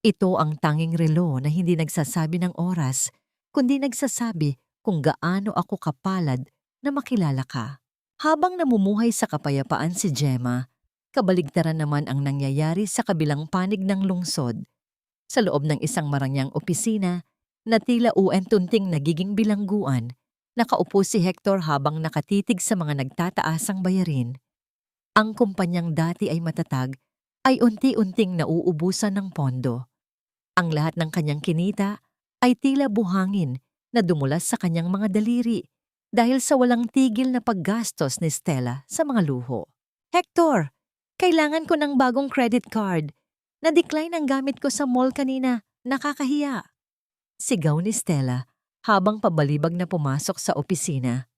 Ito ang tanging relo na hindi nagsasabi ng oras kundi nagsasabi kung gaano ako kapalad na makilala ka. Habang namumuhay sa kapayapaan si Gemma, kabaligtaran naman ang nangyayari sa kabilang panig ng lungsod. Sa loob ng isang marangyang opisina na tila uentunting nagiging bilangguan, nakaupo si Hector habang nakatitig sa mga nagtataasang bayarin. Ang kumpanyang dati ay matatag ay unti-unting nauubusan ng pondo. Ang lahat ng kanyang kinita ay tila buhangin na dumulas sa kanyang mga daliri dahil sa walang tigil na paggastos ni Stella sa mga luho. Hector, kailangan ko ng bagong credit card. Na-decline ang gamit ko sa mall kanina. Nakakahiya. Sigaw ni Stella habang pabalibag na pumasok sa opisina.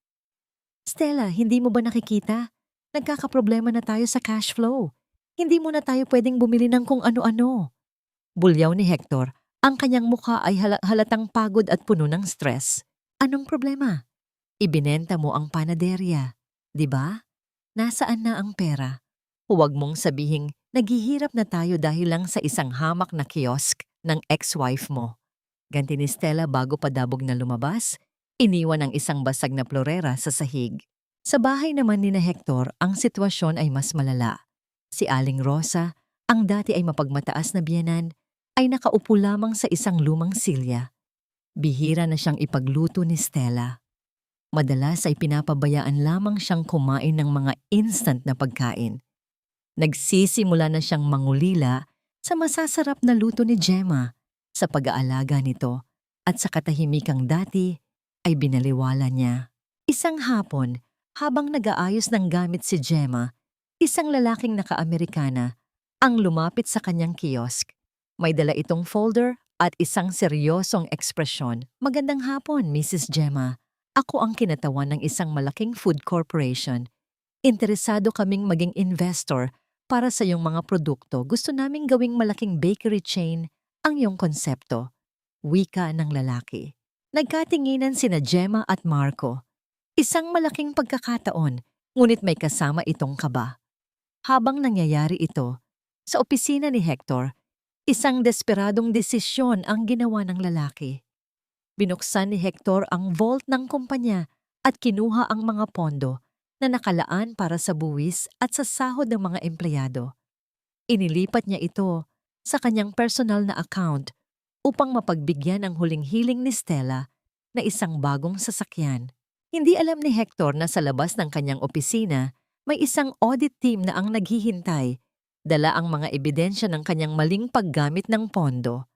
Stella, hindi mo ba nakikita? Nagkakaproblema na tayo sa cash flow. Hindi mo na tayo pwedeng bumili ng kung ano-ano. Bulyaw ni Hector, ang kanyang mukha ay halatang pagod at puno ng stress. Anong problema? Ibinenta mo ang panaderya, di ba? Nasaan na ang pera? Huwag mong sabihing naghihirap na tayo dahil lang sa isang hamak na kiosk ng ex-wife mo. Ganti ni Stella bago padabog na lumabas, iniwan ang isang basag na plorera sa sahig. Sa bahay naman ni na Hector, ang sitwasyon ay mas malala. Si Aling Rosa, ang dati ay mapagmataas na biyenan, ay nakaupo lamang sa isang lumang silya. Bihira na siyang ipagluto ni Stella. Madalas ay pinapabayaan lamang siyang kumain ng mga instant na pagkain. Nagsisimula na siyang mangulila sa masasarap na luto ni Gemma sa pag-aalaga nito at sa katahimikang dati ay binaliwala niya. Isang hapon, habang nag-aayos ng gamit si Gemma, isang lalaking naka-Amerikana ang lumapit sa kanyang kiosk. May dala itong folder at isang seryosong ekspresyon. Magandang hapon, Mrs. Gemma. Ako ang kinatawan ng isang malaking food corporation. Interesado kaming maging investor para sa iyong mga produkto. Gusto naming gawing malaking bakery chain ang iyong konsepto. Wika ng lalaki. Nagkatinginan sina Gemma at Marco. Isang malaking pagkakataon, ngunit may kasama itong kaba. Habang nangyayari ito, sa opisina ni Hector, isang desperadong desisyon ang ginawa ng lalaki. Binuksan ni Hector ang vault ng kumpanya at kinuha ang mga pondo na nakalaan para sa buwis at sa sahod ng mga empleyado. Inilipat niya ito sa kanyang personal na account upang mapagbigyan ang huling hiling ni Stella na isang bagong sasakyan. Hindi alam ni Hector na sa labas ng kanyang opisina may isang audit team na ang naghihintay, dala ang mga ebidensya ng kanyang maling paggamit ng pondo.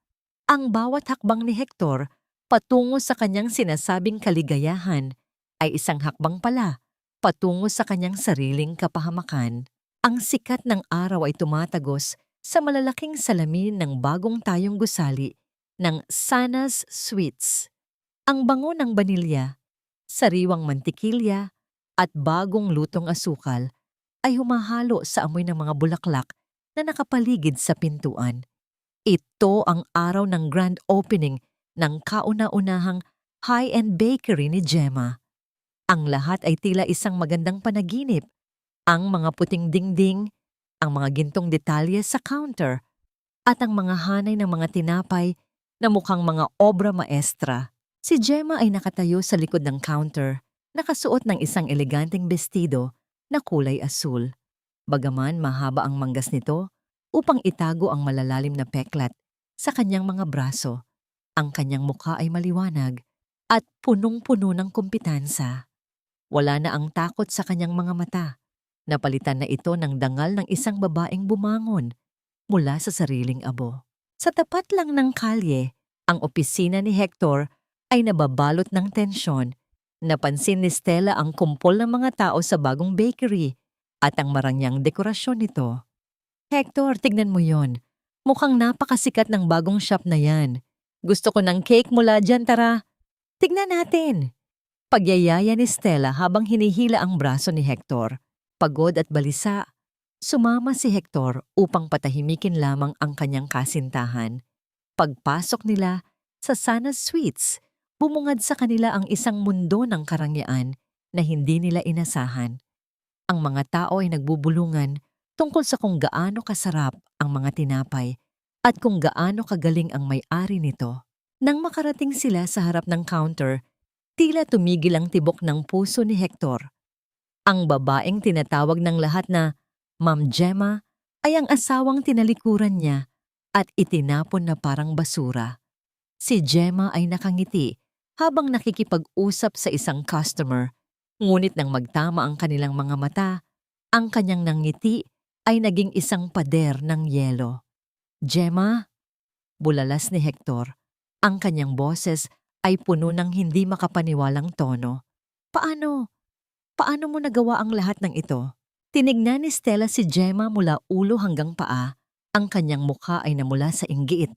Ang bawat hakbang ni Hector patungo sa kanyang sinasabing kaligayahan ay isang hakbang pala patungo sa kanyang sariling kapahamakan. Ang sikat ng araw ay tumatagos sa malalaking salamin ng bagong tayong gusali ng Sana's Sweets. Ang bango ng banilya, sariwang mantikilya at bagong lutong asukal ay humahalo sa amoy ng mga bulaklak na nakapaligid sa pintuan. Ito ang araw ng grand opening ng kauna-unahang high-end bakery ni Gemma. Ang lahat ay tila isang magandang panaginip. Ang mga puting dingding, ang mga gintong detalye sa counter, at ang mga hanay ng mga tinapay na mukhang mga obra maestra. Si Gemma ay nakatayo sa likod ng counter, nakasuot ng isang eleganteng bestido na kulay asul. Bagaman mahaba ang manggas nito upang itago ang malalalim na peklat sa kanyang mga braso. Ang kanyang mukha ay maliwanag at punong-puno ng kumpitansa. Wala na ang takot sa kanyang mga mata. Napalitan na ito ng dangal ng isang babaeng bumangon mula sa sariling abo. Sa tapat lang ng kalye, ang opisina ni Hector ay nababalot ng tensyon. Napansin ni Stella ang kumpol ng mga tao sa bagong bakery at ang marangyang dekorasyon nito. Hector, tignan mo yon. Mukhang napakasikat ng bagong shop na yan. Gusto ko ng cake mula dyan, tara. Tignan natin. Pagyayaya ni Stella habang hinihila ang braso ni Hector. Pagod at balisa, sumama si Hector upang patahimikin lamang ang kanyang kasintahan. Pagpasok nila sa Sana's Sweets, bumungad sa kanila ang isang mundo ng karangyaan na hindi nila inasahan. Ang mga tao ay nagbubulungan tungkol sa kung gaano kasarap ang mga tinapay at kung gaano kagaling ang may-ari nito. Nang makarating sila sa harap ng counter, tila tumigil ang tibok ng puso ni Hector. Ang babaeng tinatawag ng lahat na Ma'am Gemma ay ang asawang tinalikuran niya at itinapon na parang basura. Si Gemma ay nakangiti habang nakikipag-usap sa isang customer, ngunit nang magtama ang kanilang mga mata, ang kanyang nangiti ay naging isang pader ng yelo. Gemma, bulalas ni Hector. Ang kanyang boses ay puno ng hindi makapaniwalang tono. Paano? Paano mo nagawa ang lahat ng ito? Tinignan ni Stella si Gemma mula ulo hanggang paa. Ang kanyang mukha ay namula sa inggit.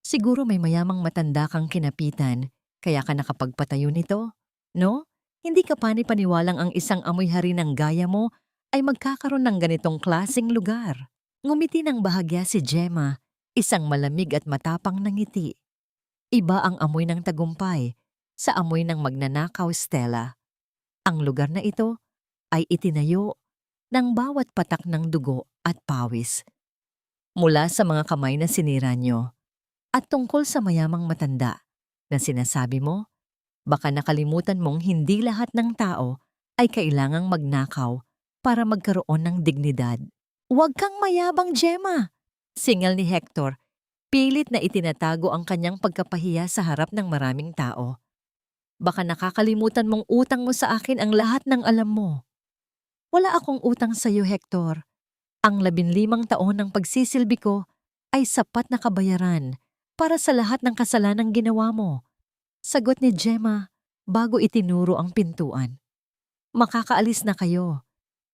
Siguro may mayamang matanda kang kinapitan, kaya ka nakapagpatayo nito, no? Hindi ka pani-paniwalang ang isang amoy hari ng gaya mo ay magkakaroon ng ganitong klaseng lugar. Ngumiti ng bahagya si Gemma, isang malamig at matapang na ngiti. Iba ang amoy ng tagumpay sa amoy ng magnanakaw, Stella. Ang lugar na ito ay itinayo ng bawat patak ng dugo at pawis mula sa mga kamay na sinira nyo. At tungkol sa mayamang matanda na sinasabi mo, baka nakalimutan mong hindi lahat ng tao ay kailangang magnakaw para magkaroon ng dignidad. Huwag kang mayabang, Gemma! Singal ni Hector, pilit na itinatago ang kanyang pagkapahiya sa harap ng maraming tao. Baka nakakalimutan mong utang mo sa akin ang lahat ng alam mo. Wala akong utang sa iyo, Hector. Ang 15 taon ng pagsisilbi ko ay sapat na kabayaran para sa lahat ng kasalanang ginawa mo. Sagot ni Gemma bago itinuro ang pintuan. Makakaalis na kayo.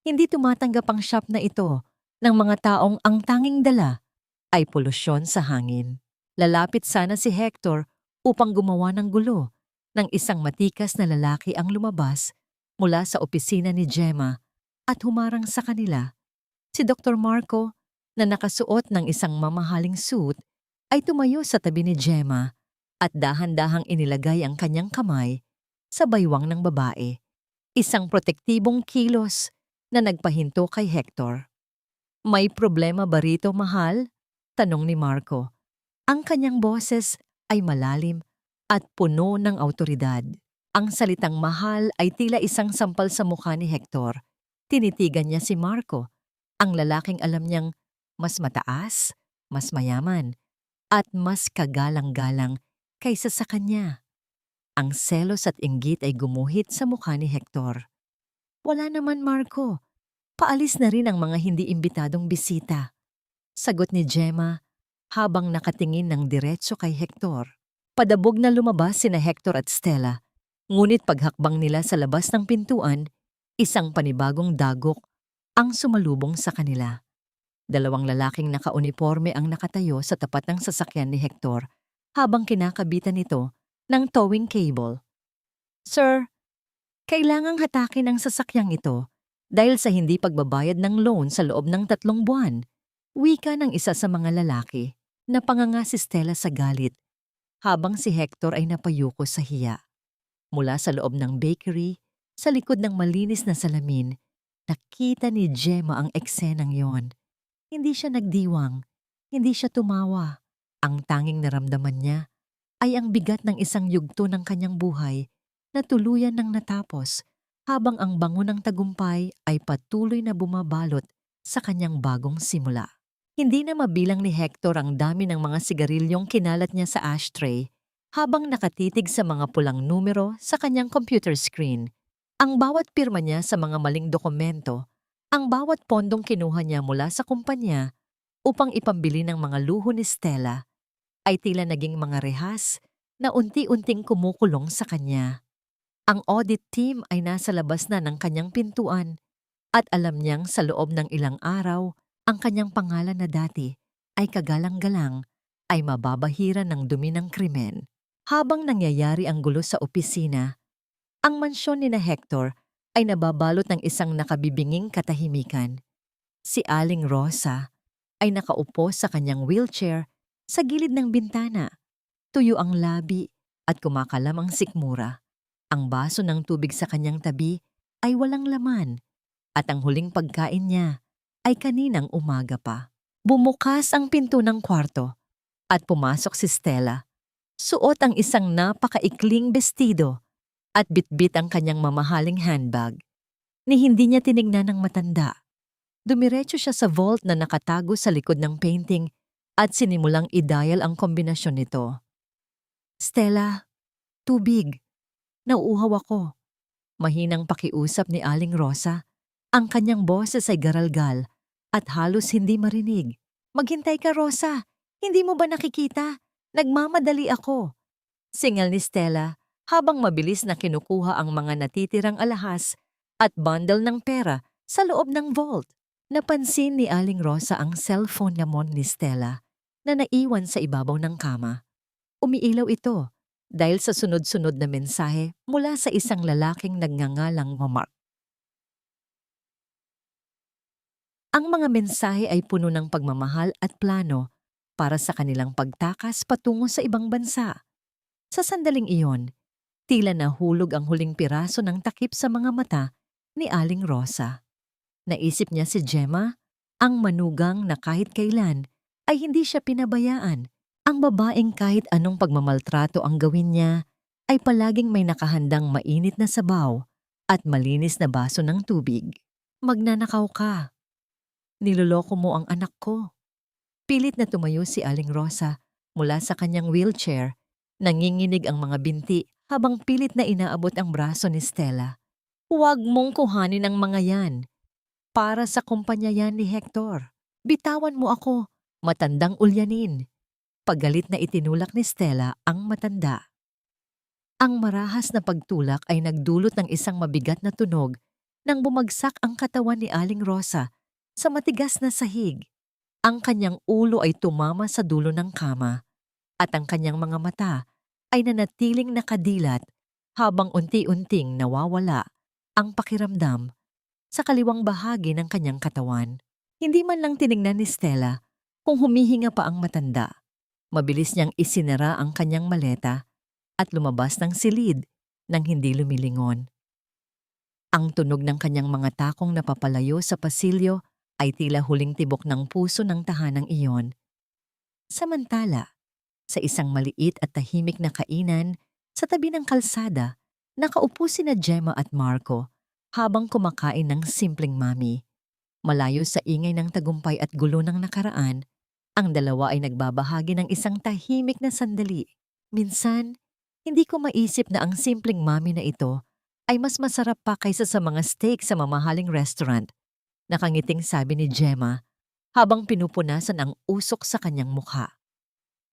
Hindi tumatanggap ang shop na ito ng mga taong ang tanging dala ay polusyon sa hangin. Lalapit sana si Hector upang gumawa ng gulo nang isang matikas na lalaki ang lumabas mula sa opisina ni Gemma at humarang sa kanila. Si Dr. Marco na nakasuot ng isang mamahaling suit ay tumayo sa tabi ni Gemma at dahan-dahang inilagay ang kanyang kamay sa baywang ng babae. Isang protektibong kilos na nagpahinto kay Hector. May problema ba rito, mahal? Tanong ni Marco. Ang kanyang boses ay malalim at puno ng awtoridad. Ang salitang mahal ay tila isang sampal sa mukha ni Hector. Tinitigan niya si Marco, ang lalaking alam niyang mas mataas, mas mayaman, at mas kagalang-galang kaysa sa kanya. Ang selos at inggit ay gumuhit sa mukha ni Hector. Wala naman, Marco. Paalis na rin ang mga hindi imbitadong bisita. Sagot ni Gemma habang nakatingin ng diretso kay Hector. Padabog na lumabas sina Hector at Stella. Ngunit paghakbang nila sa labas ng pintuan, isang panibagong dagok ang sumalubong sa kanila. 2 lalaking nakauniporme ang nakatayo sa tapat ng sasakyan ni Hector habang kinakabitan nito ng towing cable. Sir, kailangang hatakin ang sasakyang ito dahil sa hindi pagbabayad ng loan sa loob ng 3 buwan. Wika ng isa sa mga lalaki. Napanganga si Stella sa galit habang si Hector ay napayuko sa hiya. Mula sa loob ng bakery, sa likod ng malinis na salamin, nakita ni Gemma ang eksenang yon. Hindi siya nagdiwang, hindi siya tumawa. Ang tanging naramdaman niya ay ang bigat ng isang yugto ng kanyang buhay na tuluyan nang natapos habang ang bango ng tagumpay ay patuloy na bumabalot sa kanyang bagong simula. Hindi na mabilang ni Hector ang dami ng mga sigarilyong kinalat niya sa ashtray habang nakatitig sa mga pulang numero sa kanyang computer screen. Ang bawat pirma niya sa mga maling dokumento, ang bawat pondong kinuha niya mula sa kumpanya upang ipambili ng mga luho ni Stella ay tila naging mga rehas na unti-unting kumukulong sa kanya. Ang audit team ay nasa labas na ng kanyang pintuan at alam niyang sa loob ng ilang araw, ang kanyang pangalan na dati ay kagalang-galang ay mababahiran ng dumi ng krimen. Habang nangyayari ang gulo sa opisina, ang mansyon ni na Hector ay nababalot ng isang nakabibinging katahimikan. Si Aling Rosa ay nakaupo sa kanyang wheelchair sa gilid ng bintana. Tuyo ang labi at kumakalam ang sikmura. Ang baso ng tubig sa kanyang tabi ay walang laman at ang huling pagkain niya ay kaninang umaga pa. Bumukas ang pinto ng kwarto at pumasok si Stella. Suot ang isang napakaikling bestido at bitbit ang kanyang mamahaling handbag, ni hindi niya tinignan ng matanda. Dumiretso siya sa vault na nakatago sa likod ng painting at sinimulang i-dial ang kombinasyon nito. Stella, tubig. Nauuhaw ako. Mahinang pakiusap ni Aling Rosa. Ang kanyang boses ay garalgal at halos hindi marinig. Maghintay ka, Rosa. Hindi mo ba nakikita? Nagmamadali ako. Singal ni Stella habang mabilis na kinukuha ang mga natitirang alahas at bundle ng pera sa loob ng vault. Napansin ni Aling Rosa ang cellphone namon ni Stella na naiwan sa ibabaw ng kama. Umiilaw ito dahil sa sunod-sunod na mensahe mula sa isang lalaking nagngangalang Mark. Ang mga mensahe ay puno ng pagmamahal at plano para sa kanilang pagtakas patungo sa ibang bansa. Sa sandaling iyon, tila nahulog ang huling piraso ng takip sa mga mata ni Aling Rosa. Naisip niya si Gemma, ang manugang na kahit kailan ay hindi siya pinabayaan. Ang babaeng kahit anong pagmamaltrato ang gawin niya ay palaging may nakahandang mainit na sabaw at malinis na baso ng tubig. Magnanakaw ka. Niloloko mo ang anak ko. Pilit na tumayo si Aling Rosa mula sa kanyang wheelchair. Nanginginig ang mga binti habang pilit na inaabot ang braso ni Stella. Huwag mong kuhanin ang mga yan. Para sa kumpanya yan ni Hector. Bitawan mo ako, matandang ulyanin. Pagalit na itinulak ni Stella ang matanda. Ang marahas na pagtulak ay nagdulot ng isang mabigat na tunog nang bumagsak ang katawan ni Aling Rosa sa matigas na sahig. Ang kanyang ulo ay tumama sa dulo ng kama at ang kanyang mga mata ay nanatiling nakadilat habang unti-unting nawawala ang pakiramdam sa kaliwang bahagi ng kanyang katawan. Hindi man lang tinignan ni Stella kung humihinga pa ang matanda. Mabilis niyang isinara ang kanyang maleta at lumabas ng silid nang hindi lumilingon. Ang tunog ng kanyang mga takong napapalayo sa pasilyo ay tila huling tibok ng puso ng tahanang iyon. Samantala, sa isang maliit at tahimik na kainan sa tabi ng kalsada, nakaupo sina Gemma at Marco habang kumakain ng simpleng mami. Malayo sa ingay ng tagumpay at gulo ng nakaraan, ang dalawa ay nagbabahagi ng isang tahimik na sandali. Minsan, hindi ko maisip na ang simpleng mami na ito ay mas masarap pa kaysa sa mga steak sa mamahaling restaurant. Nakangiting sabi ni Gemma habang pinupunasan ang usok sa kanyang mukha.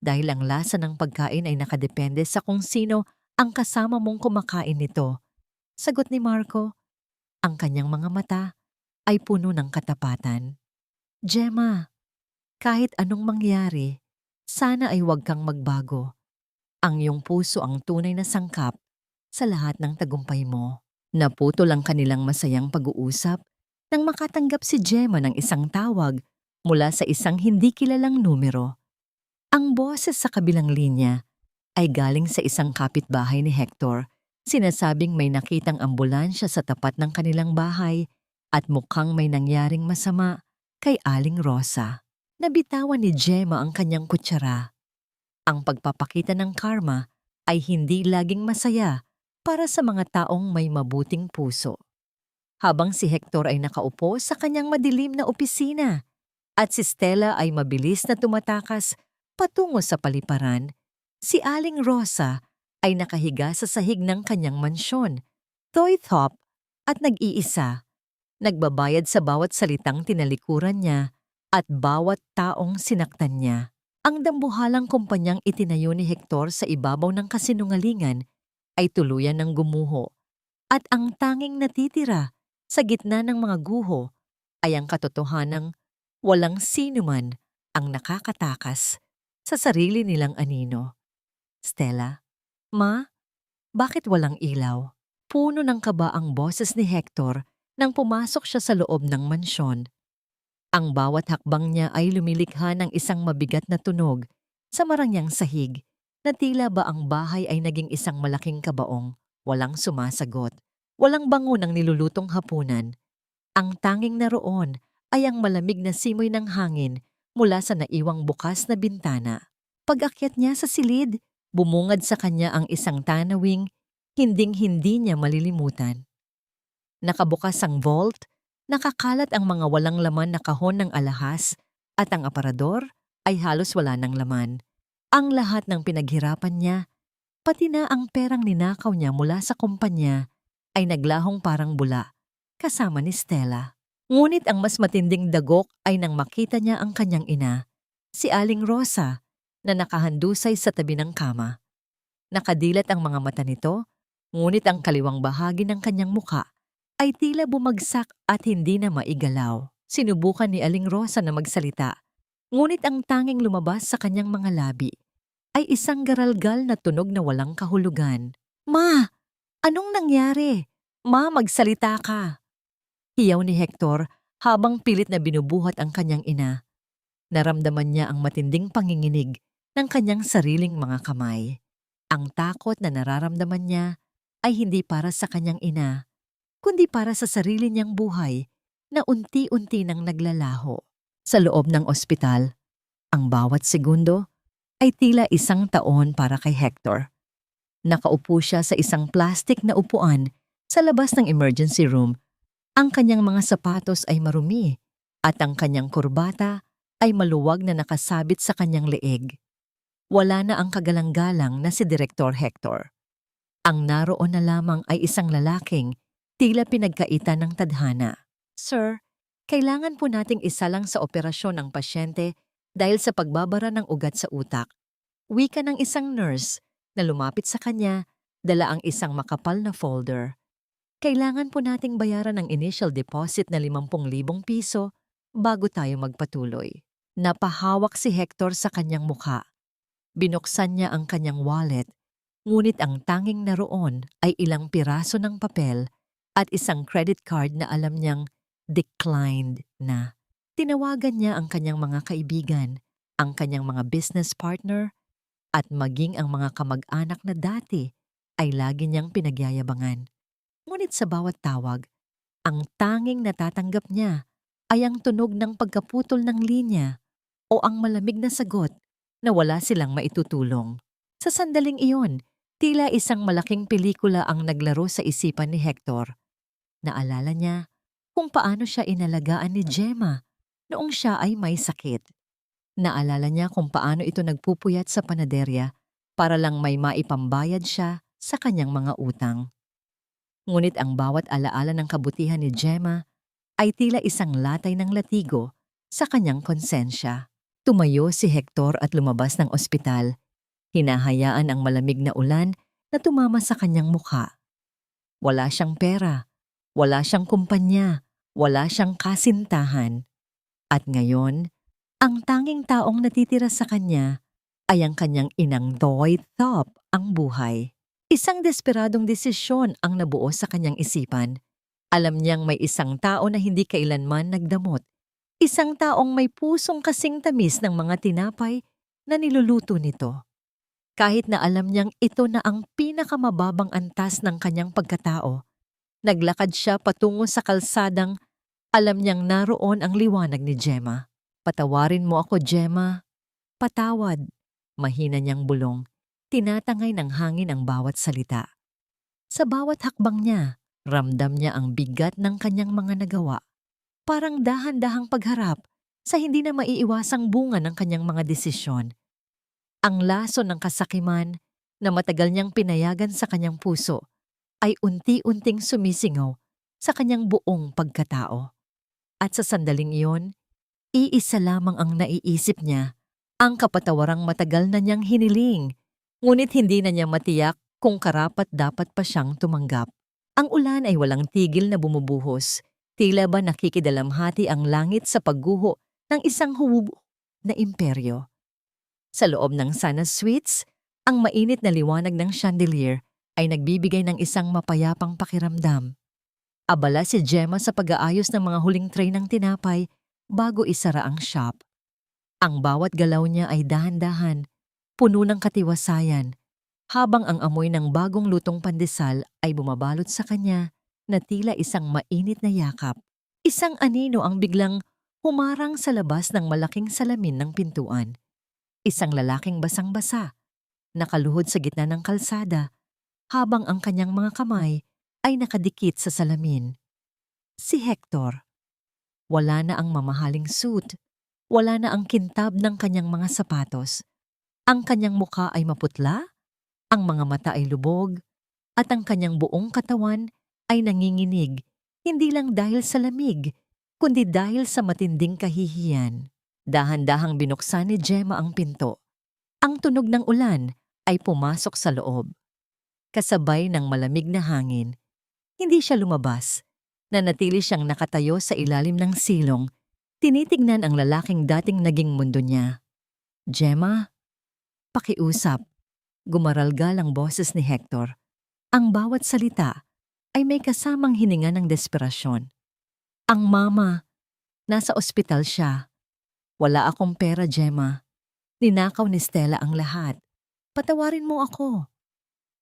Dahil ang lasa ng pagkain ay nakadepende sa kung sino ang kasama mong kumakain nito. Sagot ni Marco, ang kanyang mga mata ay puno ng katapatan. Gemma, kahit anong mangyari, sana ay huwag kang magbago. Ang iyong puso ang tunay na sangkap sa lahat ng tagumpay mo. Naputol ang kanilang masayang pag-uusap nang makatanggap si Gemma ng isang tawag mula sa isang hindi kilalang numero. Ang boses sa kabilang linya ay galing sa isang kapitbahay ni Hector. Sinasabing may nakitang ambulansya sa tapat ng kanilang bahay at mukhang may nangyaring masama kay Aling Rosa. Nabitawan ni Gemma ang kanyang kutsara. Ang pagpapakita ng karma ay hindi laging masaya para sa mga taong may mabuting puso. Habang si Hector ay nakaupo sa kanyang madilim na opisina at si Stella ay mabilis na tumatakas patungo sa paliparan, si Aling Rosa ay nakahiga sa sahig ng kanyang mansyon, toy-top at nag-iisa, nagbabayad sa bawat salitang tinalikuran niya at bawat taong sinaktan niya. Ang dambuhalang kumpanyang itinayo ni Hector sa ibabaw ng kasinungalingan ay tuluyan ng gumuho at ang tanging natitira sa gitna ng mga guho ay ang katotohanang walang sinuman ang nakakatakas sa sarili nilang anino. Stella, Ma, bakit walang ilaw? Puno ng kaba ang boses ni Hector nang pumasok siya sa loob ng mansyon. Ang bawat hakbang niya ay lumilikha ng isang mabigat na tunog sa marangyang sahig na tila ba ang bahay ay naging isang malaking kabaong, walang sumasagot, walang bango ng nilulutong hapunan. Ang tanging naroon ay ang malamig na simoy ng hangin mula sa naiwang bukas na bintana. Pag-akyat niya sa silid, Bumungad sa kanya ang isang tanawing hinding-hindi niya malilimutan. Nakabukas ang vault, nakakalat ang mga walang laman na kahon ng alahas at ang aparador ay halos wala ng laman. Ang lahat ng pinaghirapan niya, pati na ang perang ninakaw niya mula sa kumpanya, ay naglahong parang bula, kasama ni Stella. Ngunit ang mas matinding dagok ay nang makita niya ang kanyang ina, si Aling Rosa, na nakahandusay sa tabi ng kama. Nakadilat ang mga mata nito, ngunit ang kaliwang bahagi ng kanyang muka ay tila bumagsak at hindi na maigalaw. Sinubukan ni Aling Rosa na magsalita, ngunit ang tanging lumabas sa kanyang mga labi ay isang garalgal na tunog na walang kahulugan. "Ma! Anong nangyari? Ma, magsalita ka!" Hiyaw ni Hector habang pilit na binubuhat ang kanyang ina. Naramdaman niya ang matinding panginginig ng kanyang sariling mga kamay. Ang takot na nararamdaman niya ay hindi para sa kanyang ina, kundi para sa sarili niyang buhay na unti-unti nang naglalaho. Sa loob ng ospital, ang bawat segundo ay tila isang taon para kay Hector. Nakaupo siya sa isang plastik na upuan sa labas ng emergency room. Ang kanyang mga sapatos ay marumi at ang kanyang kurbata ay maluwag na nakasabit sa kanyang leeg. Wala na ang kagalang-galang na si Direktor Hector. Ang naroon na lamang ay isang lalaking tila pinagkaitan ng tadhana. "Sir, kailangan po nating isalang sa operasyon ang pasyente dahil sa pagbabara ng ugat sa utak." Wika ng isang nurse na lumapit sa kanya, dala ang isang makapal na folder. "Kailangan po nating bayaran ang initial deposit na 50,000 piso bago tayo magpatuloy." Napahawak si Hector sa kanyang mukha. Binuksan niya ang kanyang wallet, ngunit ang tanging naroon ay ilang piraso ng papel at isang credit card na alam niyang declined na. Tinawagan niya ang kanyang mga kaibigan, ang kanyang mga business partner, at maging ang mga kamag-anak na dati ay lagi niyang pinagyayabangan. Ngunit sa bawat tawag, ang tanging natatanggap niya ay ang tunog ng pagkaputol ng linya o ang malamig na sagot na wala silang maitutulong. Sa sandaling iyon, tila isang malaking pelikula ang naglaro sa isipan ni Hector. Naalala niya kung paano siya inalagaan ni Gemma noong siya ay may sakit. Naalala niya kung paano ito nagpupuyat sa panaderya para lang may maipambayad siya sa kanyang mga utang. Ngunit ang bawat alaala ng kabutihan ni Gemma ay tila isang latay ng latigo sa kanyang konsensya. Tumayo si Hector at lumabas ng ospital. Hinahayaan ang malamig na ulan na tumama sa kanyang mukha. Wala siyang pera, wala siyang kumpanya, wala siyang kasintahan. At ngayon, ang tanging taong natitira sa kanya ay ang kanyang inang Doy Thop ang buhay. Isang desperadong desisyon ang nabuo sa kanyang isipan. Alam niyang may isang tao na hindi kailanman nagdamot. Isang taong may pusong kasing tamis ng mga tinapay na niluluto nito. Kahit na alam niyang ito na ang pinakamababang antas ng kanyang pagkatao, naglakad siya patungo sa kalsadang alam niyang naroon ang liwanag ni Gemma. "Patawarin mo ako, Gemma." "Patawad." Mahina niyang bulong. Tinatangay ng hangin ang bawat salita. Sa bawat hakbang niya, ramdam niya ang bigat ng kanyang mga nagawa. Parang dahan-dahang pagharap sa hindi na maiiwasang bunga ng kanyang mga desisyon. Ang laso ng kasakiman na matagal niyang pinayagan sa kanyang puso ay unti-unting sumisingaw sa kanyang buong pagkatao. At sa sandaling iyon, iisa lamang ang naiisip niya, ang kapatawarang matagal na niyang hiniling, ngunit hindi na niya matiyak kung karapat-dapat pa siyang tumanggap. Ang ulan ay walang tigil na bumubuhos. Tila ba nakikidalamhati ang langit sa pagguho ng isang hubog na imperyo. Sa loob ng Sana Suites, ang mainit na liwanag ng chandelier ay nagbibigay ng isang mapayapang pakiramdam. Abala si Gemma sa pag-aayos ng mga huling tray ng tinapay bago isara ang shop. Ang bawat galaw niya ay dahan-dahan, puno ng katiwasayan, habang ang amoy ng bagong lutong pandesal ay bumabalot sa kanya na tila isang mainit na yakap. Isang anino ang biglang humarang sa labas ng malaking salamin ng pintuan. Isang lalaking basang-basa, nakaluhod sa gitna ng kalsada, habang ang kanyang mga kamay ay nakadikit sa salamin. Si Hector. Wala na ang mamahaling suit, wala na ang kintab ng kanyang mga sapatos. Ang kanyang mukha ay maputla, ang mga mata ay lubog, at ang kanyang buong katawan ay nanginginig, hindi lang dahil sa lamig, kundi dahil sa matinding kahihiyan. Dahan-dahang binuksan ni Gemma ang pinto. Ang tunog ng ulan ay pumasok sa loob. Kasabay ng malamig na hangin, hindi siya lumabas. Nanatili siyang nakatayo sa ilalim ng silong, tinitignan ang lalaking dating naging mundo niya. Gemma, pakiusap. Gumaralgal ang boses ni Hector. Ang bawat salita ay may kasamang hininga ng desperasyon. Ang mama, nasa ospital siya. Wala akong pera, Gemma. Ninakaw ni Stella ang lahat. Patawarin mo ako.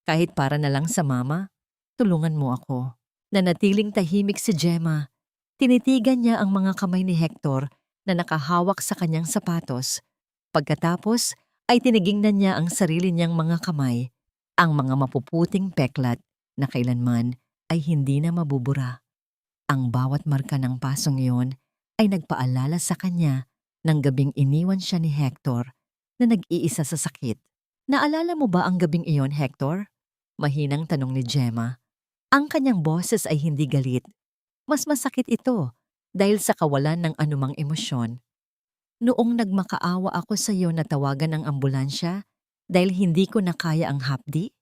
Kahit para na lang sa mama, tulungan mo ako. Nanatiling tahimik si Gemma. Tinitigan niya ang mga kamay ni Hector na nakahawak sa kanyang sapatos. Pagkatapos ay tinigingnan niya ang sarili niyang mga kamay, ang mga mapuputing peklat na kailanman ay hindi na mabubura. Ang bawat marka ng pasong iyon ay nagpaalala sa kanya ng gabing iniwan siya ni Hector na nag-iisa sa sakit. Naalala mo ba ang gabing iyon, Hector? Mahinang tanong ni Gemma. Ang kanyang boses ay hindi galit. Mas masakit ito dahil sa kawalan ng anumang emosyon. Noong nagmakaawa ako sa iyo na tawagan ang ambulansya dahil hindi ko na kaya ang hapdi.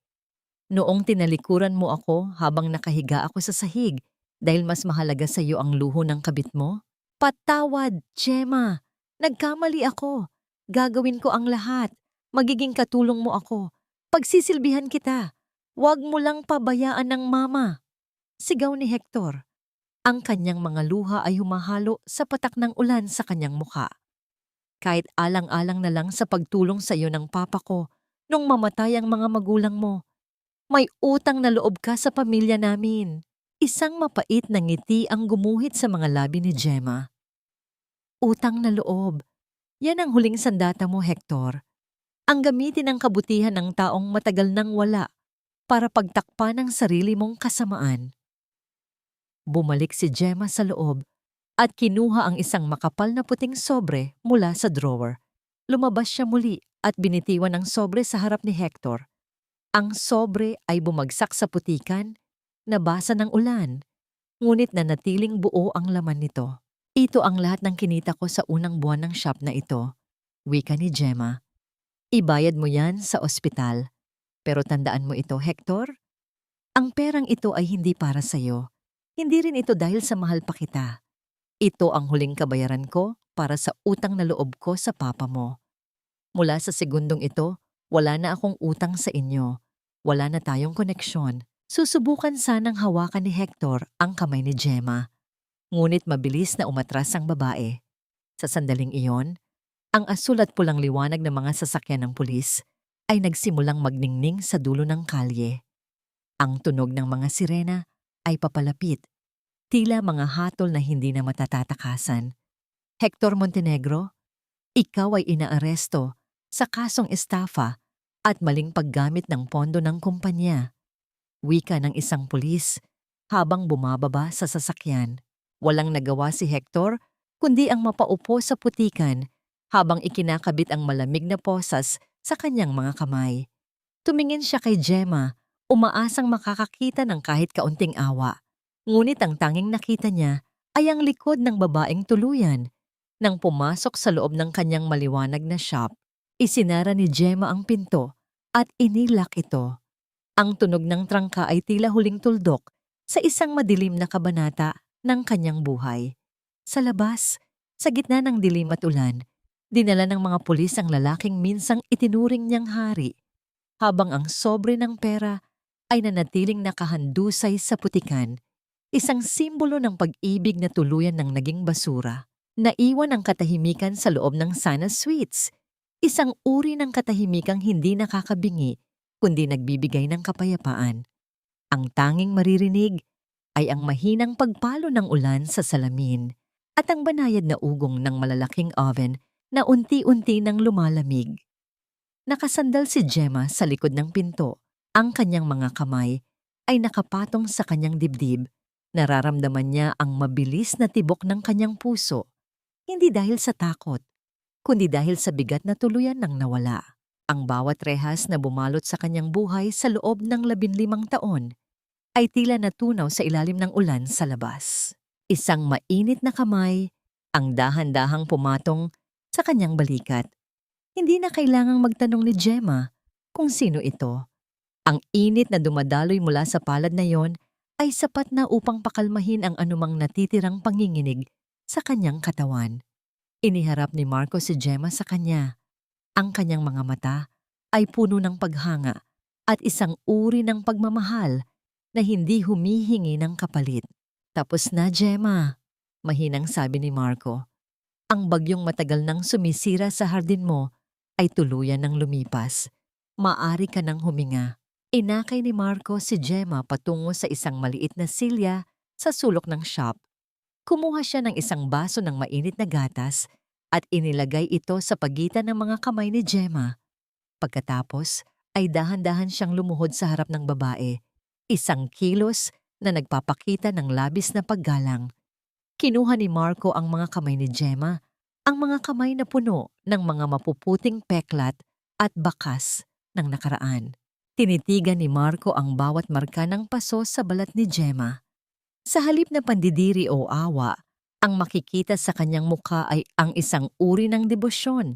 Noong tinalikuran mo ako habang nakahiga ako sa sahig dahil mas mahalaga sa iyo ang luho ng kabit mo. Patawad, Gemma. Nagkamali ako. Gagawin ko ang lahat. Magiging katulong mo ako. Pagsisilbihan kita. Huwag mo lang pabayaan ng mama. Sigaw ni Hector. Ang kanyang mga luha ay humahalo sa patak ng ulan sa kanyang mukha. Kahit alang-alang na lang sa pagtulong sa iyo ng papa ko nung mamatay ang mga magulang mo, may utang na loob ka sa pamilya namin. Isang mapait na ngiti ang gumuhit sa mga labi ni Gemma. Utang na loob. Yan ang huling sandata mo, Hector. Ang gamitin ng kabutihan ng taong matagal nang wala para pagtakpan ang sarili mong kasamaan. Bumalik si Gemma sa loob at kinuha ang isang makapal na puting sobre mula sa drawer. Lumabas siya muli at binitiwan ang sobre sa harap ni Hector. Ang sobre ay bumagsak sa putikan, nabasa ng ulan, ngunit nanatiling buo ang laman nito. Ito ang lahat ng kinita ko sa unang buwan ng shop na ito, wika ni Gemma. Ibayad mo yan sa ospital. Pero tandaan mo ito, Hector. Ang perang ito ay hindi para sa'yo. Hindi rin ito dahil sa mahal pa kita. Ito ang huling kabayaran ko para sa utang na loob ko sa papa mo. Mula sa segundong ito, wala na akong utang sa inyo. Wala na tayong koneksyon. Susubukan sanang hawakan ni Hector ang kamay ni Gemma. Ngunit mabilis na umatras ang babae. Sa sandaling iyon, ang asul at pulang liwanag ng mga sasakyan ng pulis ay nagsimulang magningning sa dulo ng kalye. Ang tunog ng mga sirena ay papalapit, tila mga hatol na hindi na matatatakasan. Hector Montenegro, ikaw ay inaaresto sa kasong estafa at maling paggamit ng pondo ng kumpanya. Wika ng isang pulis habang bumababa sa sasakyan. Walang nagawa si Hector kundi ang mapaupo sa putikan habang ikinakabit ang malamig na posas sa kanyang mga kamay. Tumingin siya kay Gemma, umaasang makakakita ng kahit kaunting awa. Ngunit ang tanging nakita niya ay ang likod ng babaeng tuluyan. Nang pumasok sa loob ng kanyang maliwanag na shop, isinara ni Gemma ang pinto at inilak ito. Ang tunog ng trangka ay tila huling tuldok sa isang madilim na kabanata ng kanyang buhay. Sa labas, sa gitna ng dilim at ulan, dinala ng mga pulis ang lalaking minsang itinuring niyang hari, habang ang sobre ng pera ay nanatiling nakahandusay sa putikan, isang simbolo ng pag-ibig na tuluyan ng naging basura. Naiwan ang katahimikan sa loob ng Sana Suites, isang uri ng katahimikang hindi nakakabingi, kundi nagbibigay ng kapayapaan. Ang tanging maririnig ay ang mahinang pagpalo ng ulan sa salamin at ang banayad na ugong ng malalaking oven na unti-unti nang lumalamig. Nakasandal si Gemma sa likod ng pinto. Ang kanyang mga kamay ay nakapatong sa kanyang dibdib. Nararamdaman niya ang mabilis na tibok ng kanyang puso. Hindi dahil sa takot, kundi dahil sa bigat na tuluyan ng nawala. Ang bawat rehas na bumalot sa kanyang buhay sa loob ng 15 taon ay tila natunaw sa ilalim ng ulan sa labas. Isang mainit na kamay ang dahan-dahang pumatong sa kanyang balikat. Hindi na kailangang magtanong ni Gemma kung sino ito. Ang init na dumadaloy mula sa palad na yon ay sapat na upang pakalmahin ang anumang natitirang panginginig sa kanyang katawan. Iniharap ni Marco si Gemma sa kanya. Ang kanyang mga mata ay puno ng paghanga at isang uri ng pagmamahal na hindi humihingi ng kapalit. Tapos na, Gemma, mahinang sabi ni Marco. Ang bagyong matagal nang sumisira sa hardin mo ay tuluyan ng lumipas. Maari ka nang huminga. Inakay ni Marco si Gemma patungo sa isang maliit na silya sa sulok ng shop. Kumuha siya ng isang baso ng mainit na gatas at inilagay ito sa pagitan ng mga kamay ni Gemma. Pagkatapos ay dahan-dahan siyang lumuhod sa harap ng babae. Isang kilos na nagpapakita ng labis na paggalang. Kinuha ni Marco ang mga kamay ni Gemma, ang mga kamay na puno ng mga mapuputing peklat at bakas ng nakaraan. Tinitigan ni Marco ang bawat marka ng paso sa balat ni Gemma. Sa halip na pandidiri o awa, ang makikita sa kanyang mukha ay ang isang uri ng debosyon.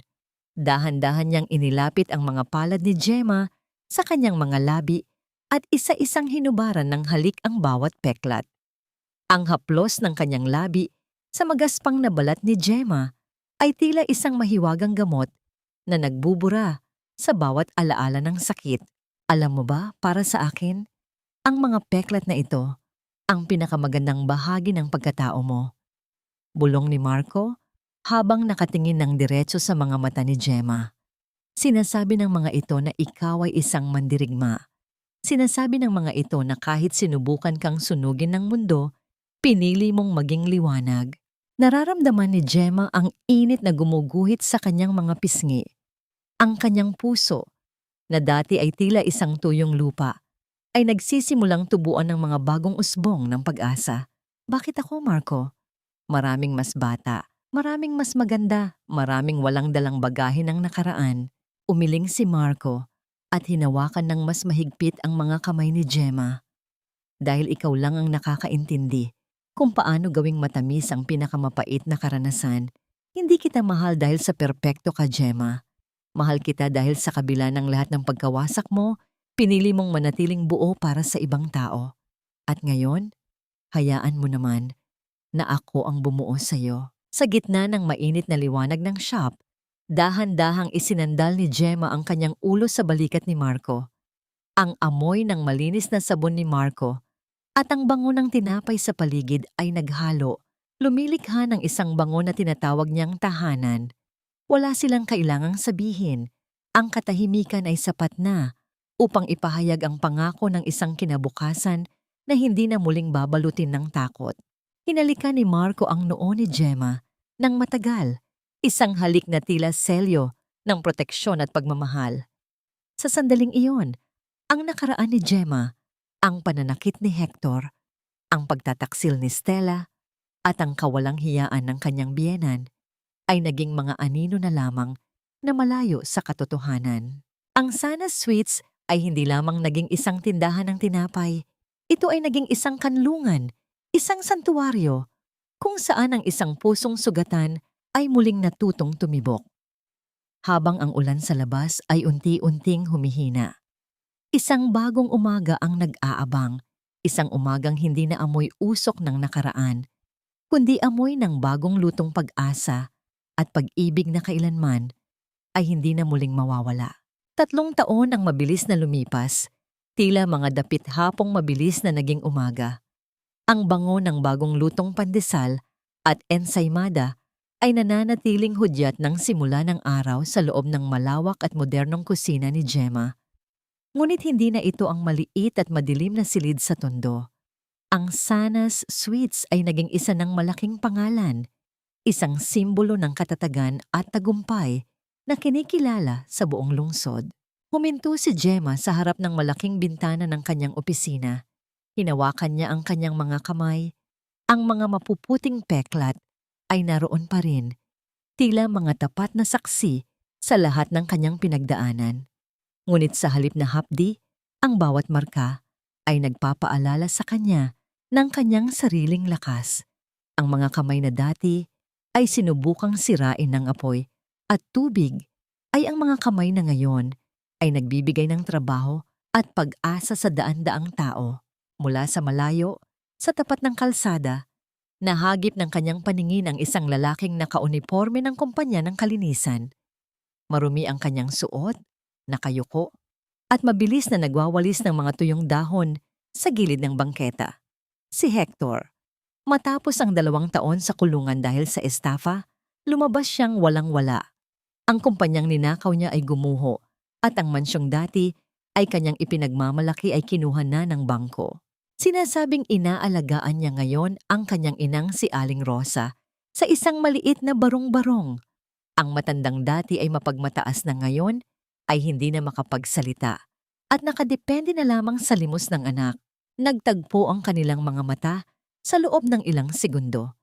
Dahan-dahan niyang inilapit ang mga palad ni Gemma sa kanyang mga labi at isa-isang hinubaran ng halik ang bawat peklat. Ang haplos ng kanyang labi sa magaspang na balat ni Gemma ay tila isang mahiwagang gamot na nagbubura sa bawat alaala ng sakit. Alam mo ba, para sa akin, ang mga peklat na ito ang pinakamagandang bahagi ng pagkatao mo. Bulong ni Marco habang nakatingin ng diretso sa mga mata ni Gemma. Sinasabi ng mga ito na ikaw ay isang mandirigma. Sinasabi ng mga ito na kahit sinubukan kang sunugin ng mundo, pinili mong maging liwanag. Nararamdaman ni Gemma ang init na gumuguhit sa kanyang mga pisngi. Ang kanyang puso, na dati ay tila isang tuyong lupa, ay nagsisimulang tubuan ng mga bagong usbong ng pag-asa. Bakit ako, Marco? Maraming mas bata, maraming mas maganda, maraming walang dalang bagahe ng nakaraan. Umiling si Marco at hinawakan ng mas mahigpit ang mga kamay ni Gemma. Dahil ikaw lang ang nakakaintindi kung paano gawing matamis ang pinakamapait na karanasan. Hindi kita mahal dahil sa perpekto ka, Gemma. Mahal kita dahil sa kabila ng lahat ng pagkawasak mo, pinili mong manatiling buo para sa ibang tao. At ngayon, hayaan mo naman na ako ang bumuo sa iyo. Sa gitna ng mainit na liwanag ng shop, dahan-dahang isinandal ni Gemma ang kanyang ulo sa balikat ni Marco. Ang amoy ng malinis na sabon ni Marco at ang bango ng tinapay sa paligid ay naghalo. Lumilikha ng isang bango na tinatawag niyang tahanan. Wala silang kailangang sabihin. Ang katahimikan ay sapat na upang ipahayag ang pangako ng isang kinabukasan na hindi na muling babalutin ng takot. Hinalikan ni Marco ang noo ni Gemma nang matagal, isang halik na tila selyo ng proteksyon at pagmamahal. Sa sandaling iyon, ang nakaraan ni Gemma, ang pananakit ni Hector, ang pagtataksil ni Stella, at ang kawalang hiyaan ng kanyang biyenan ay naging mga anino na lamang na malayo sa katotohanan. Ang Sana Sweets ay hindi lamang naging isang tindahan ng tinapay. Ito ay naging isang kanlungan, isang santuwaryo, kung saan ang isang pusong sugatan ay muling natutong tumibok. Habang ang ulan sa labas ay unti-unting humihina. Isang bagong umaga ang nag-aabang, isang umagang hindi na amoy usok ng nakaraan, kundi amoy ng bagong lutong pag-asa at pag-ibig na kailanman ay hindi na muling mawawala. 3 taon ang mabilis na lumipas, tila mga dapit hapong mabilis na naging umaga. Ang bango ng bagong lutong pandesal at ensaymada ay nananatiling hudyat ng simula ng araw sa loob ng malawak at modernong kusina ni Gemma. Ngunit hindi na ito ang maliit at madilim na silid sa tondo. Ang Sana's Sweets ay naging isa ng malaking pangalan, isang simbolo ng katatagan at tagumpay na kinikilala sa buong lungsod. Huminto si Gemma sa harap ng malaking bintana ng kanyang opisina. Hinawakan niya ang kanyang mga kamay. Ang mga mapuputing peklat ay naroon pa rin, tila mga tapat na saksi sa lahat ng kanyang pinagdaanan. Ngunit sa halip na hapdi, ang bawat marka ay nagpapaalala sa kanya ng kanyang sariling lakas. Ang mga kamay na dati ay sinubukang sirain ng apoy at tubig ay ang mga kamay na ngayon ay nagbibigay ng trabaho at pag-asa sa daan-daang tao. Mula sa malayo, sa tapat ng kalsada, nahagip ng kanyang paningin ang isang lalaking nakauniporme ng kumpanya ng kalinisan. Marumi ang kanyang suot, nakayuko, at mabilis na nagwawalis ng mga tuyong dahon sa gilid ng bangketa. Si Hector. Matapos ang 2 taon sa kulungan dahil sa estafa, lumabas siyang walang-wala. Ang kumpanyang ninakaw niya ay gumuho at ang mansyong dati ay kanyang ipinagmamalaki ay kinuha na ng bangko. Sinasabing inaalagaan niya ngayon ang kanyang inang si Aling Rosa sa isang maliit na barong-barong. Ang matandang dati ay mapagmataas na ngayon ay hindi na makapagsalita at nakadepende na lamang sa limos ng anak. Nagtagpo ang kanilang mga mata sa loob ng ilang segundo.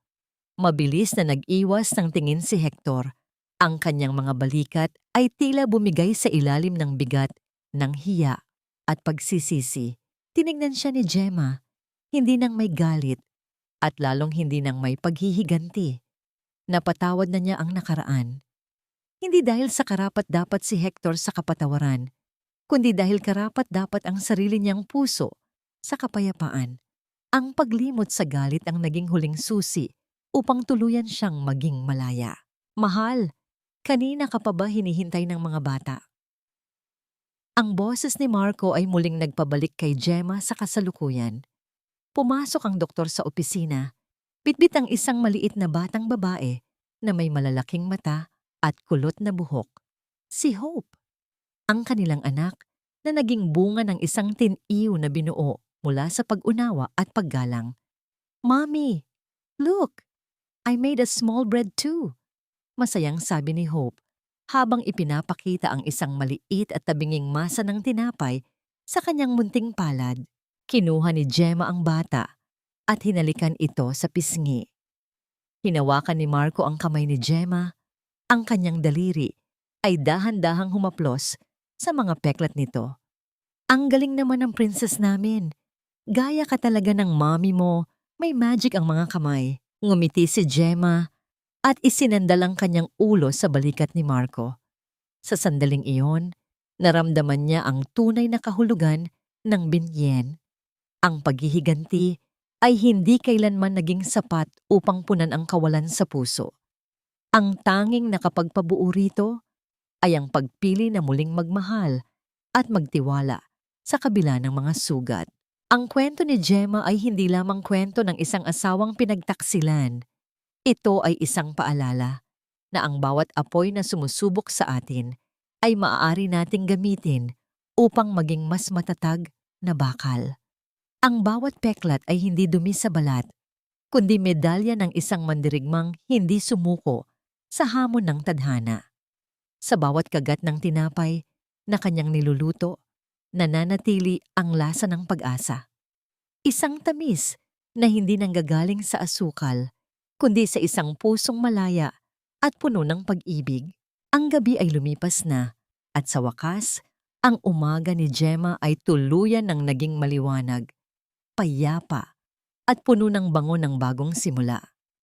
Mabilis na nag-iwas ng tingin si Hector. Ang kanyang mga balikat ay tila bumigay sa ilalim ng bigat ng hiya at pagsisisi. Tinignan siya ni Gemma, hindi nang may galit at lalong hindi nang may paghihiganti. Napatawad na niya ang nakaraan. Hindi dahil sa karapat-dapat si Hector sa kapatawaran, kundi dahil karapat-dapat ang sarili niyang puso sa kapayapaan. Ang paglimot sa galit ang naging huling susi upang tuluyan siyang maging malaya. Mahal, kanina ka pa ba hinihintay ng mga bata? Ang boses ni Marco ay muling nagpabalik kay Gemma sa kasalukuyan. Pumasok ang doktor sa opisina. Bitbit ang isang maliit na batang babae na may malalaking mata at kulot na buhok. Si Hope, ang kanilang anak na naging bunga ng isang tiniw na binuo mula sa pag-unawa at paggalang. "Mommy, look! I made a small bread too," masayang sabi ni Hope habang ipinapakita ang isang maliit at tabinging masa ng tinapay sa kanyang munting palad. Kinuha ni Gemma ang bata at hinalikan ito sa pisngi. Hinawakan ni Marco ang kamay ni Gemma. Ang kanyang daliri ay dahan-dahang humaplos sa mga peklat nito. "Ang galing naman ng princess namin. Gaya ka talaga ng mommy mo, may magic ang mga kamay." Ngumiti si Gemma at isinandal ang kanyang ulo sa balikat ni Marco. Sa sandaling iyon, naramdaman niya ang tunay na kahulugan ng binyen. Ang paghihiganti ay hindi kailanman naging sapat upang punan ang kawalan sa puso. Ang tanging nakapagpabuo rito ay ang pagpili na muling magmahal at magtiwala sa kabila ng mga sugat. Ang kwento ni Gemma ay hindi lamang kwento ng isang asawang pinagtaksilan. Ito ay isang paalala na ang bawat apoy na sumusubok sa atin ay maaari nating gamitin upang maging mas matatag na bakal. Ang bawat peklat ay hindi dumi sa balat, kundi medalya ng isang mandirigmang hindi sumuko sa hamon ng tadhana. Sa bawat kagat ng tinapay na kanyang niluluto, nananatili ang lasa ng pag-asa. Isang tamis na hindi nanggagaling sa asukal, kundi sa isang pusong malaya at puno ng pag-ibig. Ang gabi ay lumipas na at sa wakas, ang umaga ni Gemma ay tuluyan ng naging maliwanag, payapa at puno ng bango ng bagong simula.